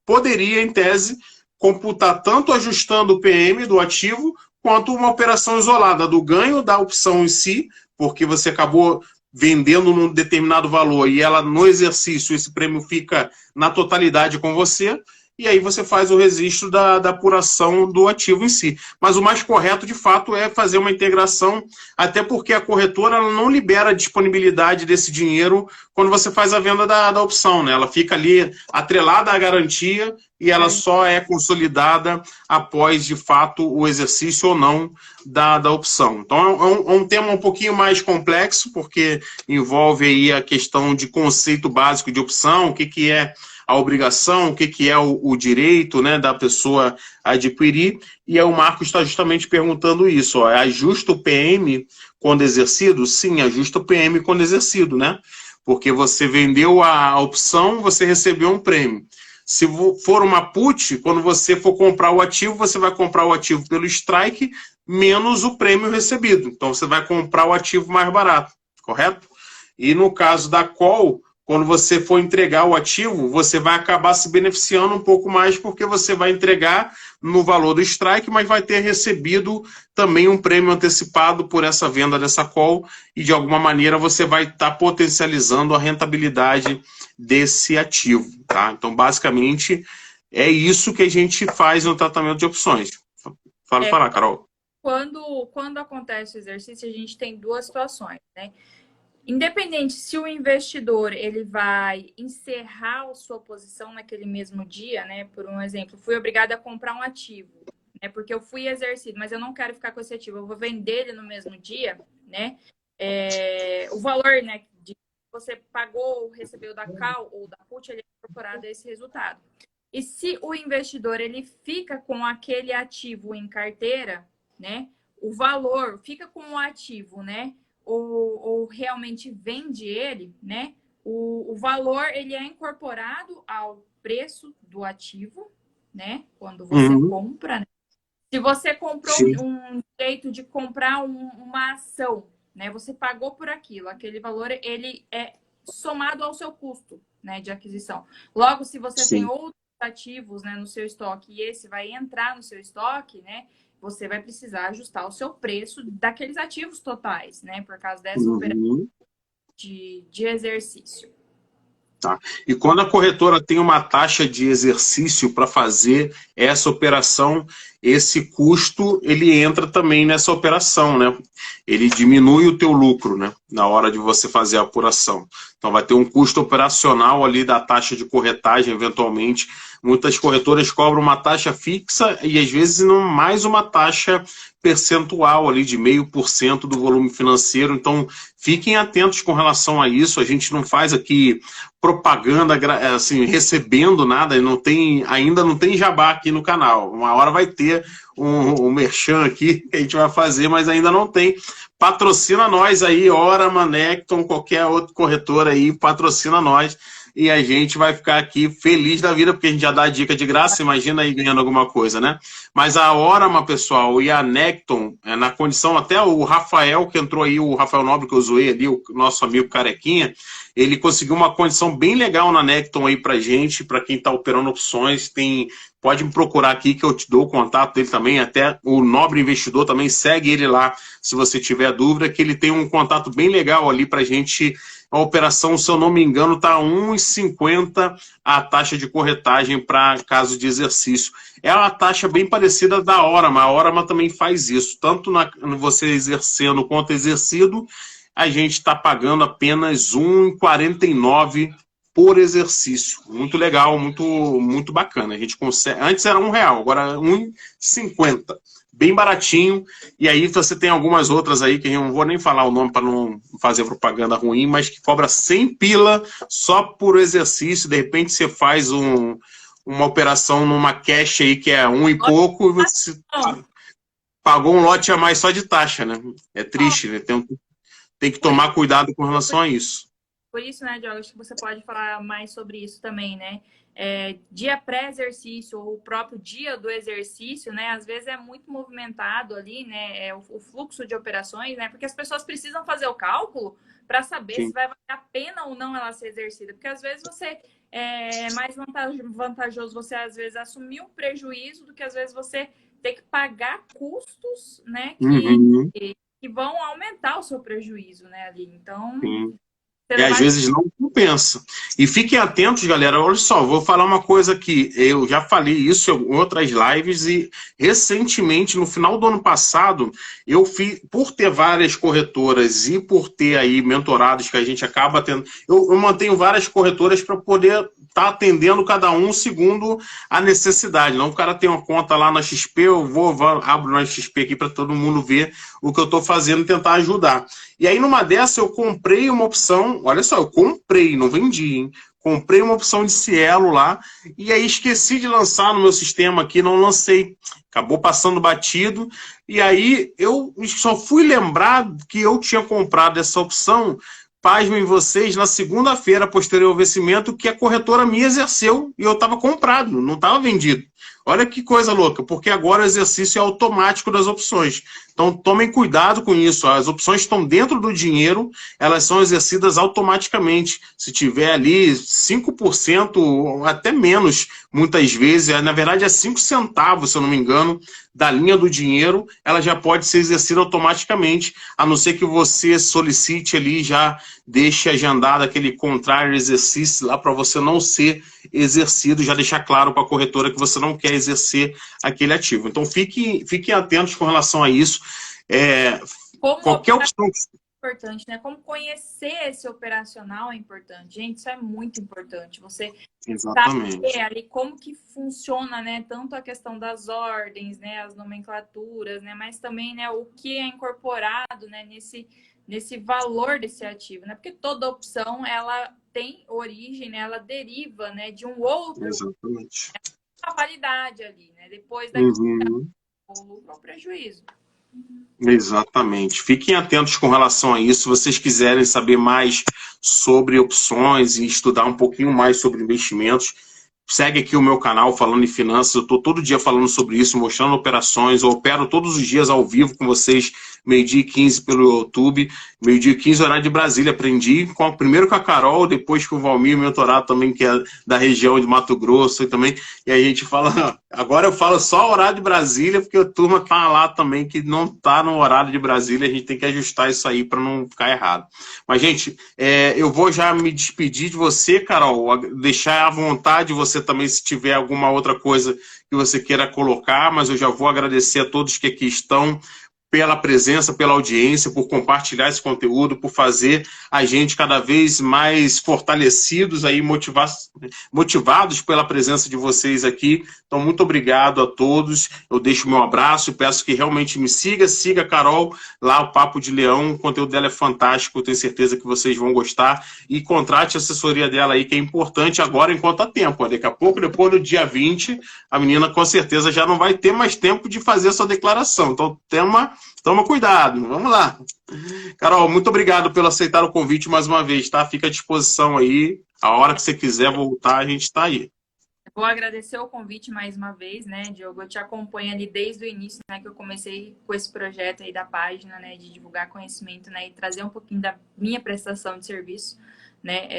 S3: poderia, em tese, computar tanto ajustando o PM do ativo, quanto uma operação isolada do ganho da opção em si, porque você acabou vendendo num determinado valor e ela, no exercício, esse prêmio fica na totalidade com você, e aí você faz o registro da apuração do ativo em si. Mas o mais correto, de fato, é fazer uma integração, até porque a corretora ela não libera a disponibilidade desse dinheiro quando você faz a venda da opção, né? Ela fica ali atrelada à garantia e ela só é consolidada após, de fato, o exercício ou não da opção. Então, é um tema um pouquinho mais complexo, porque envolve aí a questão de conceito básico de opção, o que é a obrigação, o que é o direito, né, da pessoa adquirir, e aí o Marcos está justamente perguntando isso, ó, ajusta o PM quando exercido? Sim, ajusta o PM quando exercido, né? Porque você vendeu a opção, você recebeu um prêmio. Se for uma put, quando você for comprar o ativo, você vai comprar o ativo pelo strike menos o prêmio recebido. Então, você vai comprar o ativo mais barato, correto? E no caso da call, quando você for entregar o ativo, você vai acabar se beneficiando um pouco mais, porque você vai entregar no valor do strike, mas vai ter recebido também um prêmio antecipado por essa venda dessa call, e de alguma maneira você vai estar potencializando a rentabilidade desse ativo. Tá? Então, basicamente, é isso que a gente faz no tratamento de opções. Fala, Carol.
S2: Quando acontece o exercício, a gente tem duas situações, né? Independente se o investidor ele vai encerrar a sua posição naquele mesmo dia, né? Por um exemplo, fui obrigada a comprar um ativo, né? Porque eu fui exercido, mas eu não quero ficar com esse ativo, eu vou vender ele no mesmo dia, né? O valor, né, de que você pagou ou recebeu da call ou da put, ele é incorporado a esse resultado. E se o investidor ele fica com aquele ativo em carteira, né? O valor fica com o ativo, né? Ou realmente vende ele, né? O valor ele é incorporado ao preço do ativo, né? Quando você compra, né? Se você comprou um direito de comprar uma ação, né? Você pagou por aquilo, aquele valor ele é somado ao seu custo, né? De aquisição. Logo, se você tem outros ativos, né, no seu estoque e esse vai entrar no seu estoque, né? Você vai precisar ajustar o seu preço daqueles ativos totais, né? Por causa dessa operação de exercício.
S3: Tá. E quando a corretora tem uma taxa de exercício para fazer essa operação, esse custo ele entra também nessa operação, né? Ele diminui o teu lucro, né? Na hora de você fazer a apuração. Então vai ter um custo operacional ali da taxa de corretagem, eventualmente. Muitas corretoras cobram uma taxa fixa e às vezes não mais uma taxa percentual ali de 0,5% do volume financeiro. Então fiquem atentos com relação a isso. A gente não faz aqui propaganda assim, recebendo nada, ainda não tem jabá aqui no canal. Uma hora vai ter um merchan aqui que a gente vai fazer, mas ainda não tem. Patrocina nós aí, Orama, Necton, qualquer outro corretor aí, patrocina nós e a gente vai ficar aqui feliz da vida, porque a gente já dá dica de graça, imagina aí ganhando alguma coisa, né? Mas a Orama, pessoal, e a Necton, na condição, até o Rafael, que entrou aí, o Rafael Nobre, que eu zoei ali, o nosso amigo Carequinha, ele conseguiu uma condição bem legal na Necton aí pra gente, para quem tá operando opções, pode me procurar aqui que eu te dou o contato dele também, até o Nobre Investidor também, segue ele lá, se você tiver dúvida, que ele tem um contato bem legal ali pra gente. A operação, se eu não me engano, está 1,50 a taxa de corretagem para caso de exercício. É uma taxa bem parecida da Orama. A Orama também faz isso. Tanto você exercendo quanto exercido, a gente está pagando apenas 1,49 por exercício. Muito legal, muito bacana. A gente consegue. Antes era R$1, agora 1,50. Bem baratinho, e aí você tem algumas outras aí, que eu não vou nem falar o nome para não fazer propaganda ruim, mas que cobra 100 pila só por exercício, de repente você faz uma operação numa cash aí que é 1 e pouco, e você pagou um lote a mais só de taxa, né? É triste, né? Tem que tomar cuidado com relação a isso.
S2: Por isso, né, Diogo, acho que você pode falar mais sobre isso também, né? Dia pré-exercício ou o próprio dia do exercício, né? Às vezes é muito movimentado ali, né? O fluxo de operações, né? Porque as pessoas precisam fazer o cálculo para saber se vai valer a pena ou não ela ser exercida. Porque às vezes é mais vantajoso você, às vezes, assumir um prejuízo do que, às vezes, você ter que pagar custos, né? Que vão aumentar o seu prejuízo, né? Ali. Então,
S3: E às vezes não compensa. E fiquem atentos, galera. Olha só, vou falar uma coisa aqui. Eu já falei isso em outras lives e recentemente, no final do ano passado, eu fiz, por ter várias corretoras e por ter aí mentorados que a gente acaba tendo, eu mantenho várias corretoras para poder estar atendendo cada um segundo a necessidade. Não, o cara tem uma conta lá na XP, abro na XP aqui para todo mundo ver o que eu estou fazendo e tentar ajudar. E aí, numa dessa, eu comprei uma opção, olha só, eu comprei, não vendi, hein? Comprei uma opção de Cielo lá, e aí esqueci de lançar no meu sistema aqui, não lancei. Acabou passando batido, e aí eu só fui lembrar que eu tinha comprado essa opção, pasmem vocês, na segunda-feira, posterior ao vencimento, que a corretora me exerceu, e eu estava comprado, não estava vendido. Olha que coisa louca, porque agora o exercício é automático das opções. Então, tomem cuidado com isso. As opções estão dentro do dinheiro, elas são exercidas automaticamente. Se tiver ali 5%, ou até menos, muitas vezes, na verdade é 5 centavos, se eu não me engano, da linha do dinheiro, ela já pode ser exercida automaticamente, a não ser que você solicite ali, já deixe agendado aquele contrário exercício lá para você não ser exercido, já deixar claro para a corretora que você não quer exercer aquele ativo. Então, fiquem atentos com relação a isso. Qualquer opção...
S2: Importante, né? Como conhecer esse operacional é importante. Gente, isso é muito importante. Você saber ali como que funciona, né? Tanto a questão das ordens, né? As nomenclaturas, né? Mas também, né? O que é incorporado, né? Nesse valor desse ativo, né? Porque toda opção, ela tem origem, né? Ela deriva, né? De um outro...
S3: Exatamente.
S2: A validade ali, né? Depois daquilo, o lucro ou prejuízo.
S3: Exatamente. Fiquem atentos com relação a isso. Se vocês quiserem saber mais sobre opções e estudar um pouquinho mais sobre investimentos, segue aqui o meu canal Falando em Finanças. Eu estou todo dia falando sobre isso, mostrando operações. Eu opero todos os dias ao vivo com vocês, 12h15 pelo YouTube, 12h15 horário de Brasília. Aprendi primeiro com a Carol, depois com o Valmir, mentorado também, que é da região de Mato Grosso e também. E a gente fala, agora eu falo só horário de Brasília, porque a turma tá lá também que não tá no horário de Brasília. A gente tem que ajustar isso aí para não ficar errado. Mas, gente, eu vou já me despedir de você, Carol, deixar à vontade você também, se tiver alguma outra coisa que você queira colocar, mas eu já vou agradecer a todos que aqui estão pela presença, pela audiência, por compartilhar esse conteúdo, por fazer a gente cada vez mais fortalecidos, aí, motivados pela presença de vocês aqui. Então, muito obrigado a todos. Eu deixo o meu abraço e peço que realmente me siga a Carol lá, o Papo de Leão. O conteúdo dela é fantástico, eu tenho certeza que vocês vão gostar. E contrate a assessoria dela aí, que é importante agora enquanto há tempo. Daqui a pouco, depois do dia 20, a menina com certeza já não vai ter mais tempo de fazer a sua declaração. Então, toma cuidado, vamos lá. Carol, muito obrigado por aceitar o convite mais uma vez, tá? Fica à disposição aí. A hora que você quiser voltar, a gente está aí.
S2: Vou agradecer o convite mais uma vez, né, Diogo? Eu te acompanho ali desde o início, né, que eu comecei com esse projeto aí da página, né, de divulgar conhecimento, né, e trazer um pouquinho da minha prestação de serviço, né,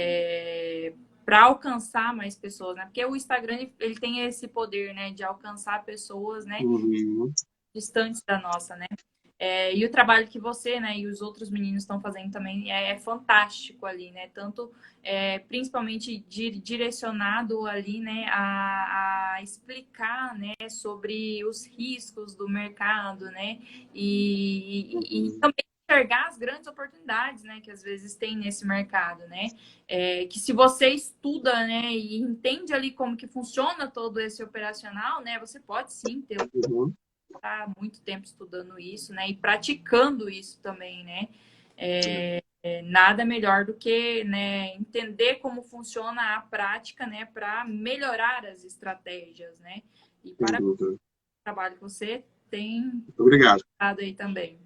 S2: para alcançar mais pessoas, né? Porque o Instagram, ele tem esse poder, né, de alcançar pessoas, né, distantes da nossa, né? E o trabalho que você, né, e os outros meninos estão fazendo também é fantástico ali, né? Tanto, principalmente direcionado ali, né, a explicar, né, sobre os riscos do mercado, né? E também enxergar as grandes oportunidades, né, que às vezes tem nesse mercado, né? Que se você estuda, né, e entende ali como que funciona todo esse operacional, né, você pode sim ter há muito tempo estudando isso, né, e praticando isso também, né, nada melhor do que, né, entender como funciona a prática, né, para melhorar as estratégias, né, e para o trabalho que você tem.
S3: Muito obrigado
S2: aí também.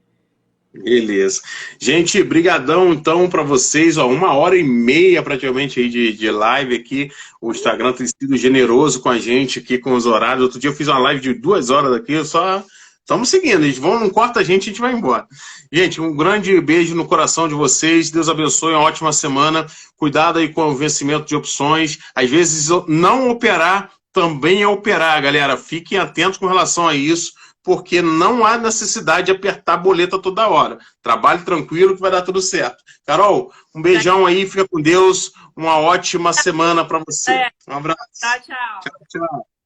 S3: Beleza. Gente, brigadão então para vocês, ó, 1h30 praticamente aí de live aqui. O Instagram tem sido generoso com a gente aqui, com os horários. Outro dia eu fiz uma live de 2 horas aqui, só estamos seguindo. Eles vão, não corta a gente vai embora. Gente, um grande beijo no coração de vocês. Deus abençoe, uma ótima semana. Cuidado aí com o vencimento de opções. Às vezes não operar também é operar, galera. Fiquem atentos com relação a isso. porque não há necessidade de apertar a boleta toda hora. Trabalhe tranquilo que vai dar tudo certo. Carol, um beijão aí, fica com Deus, uma ótima semana para você. Um abraço.
S2: Tchau, tchau.
S3: Tchau, tchau.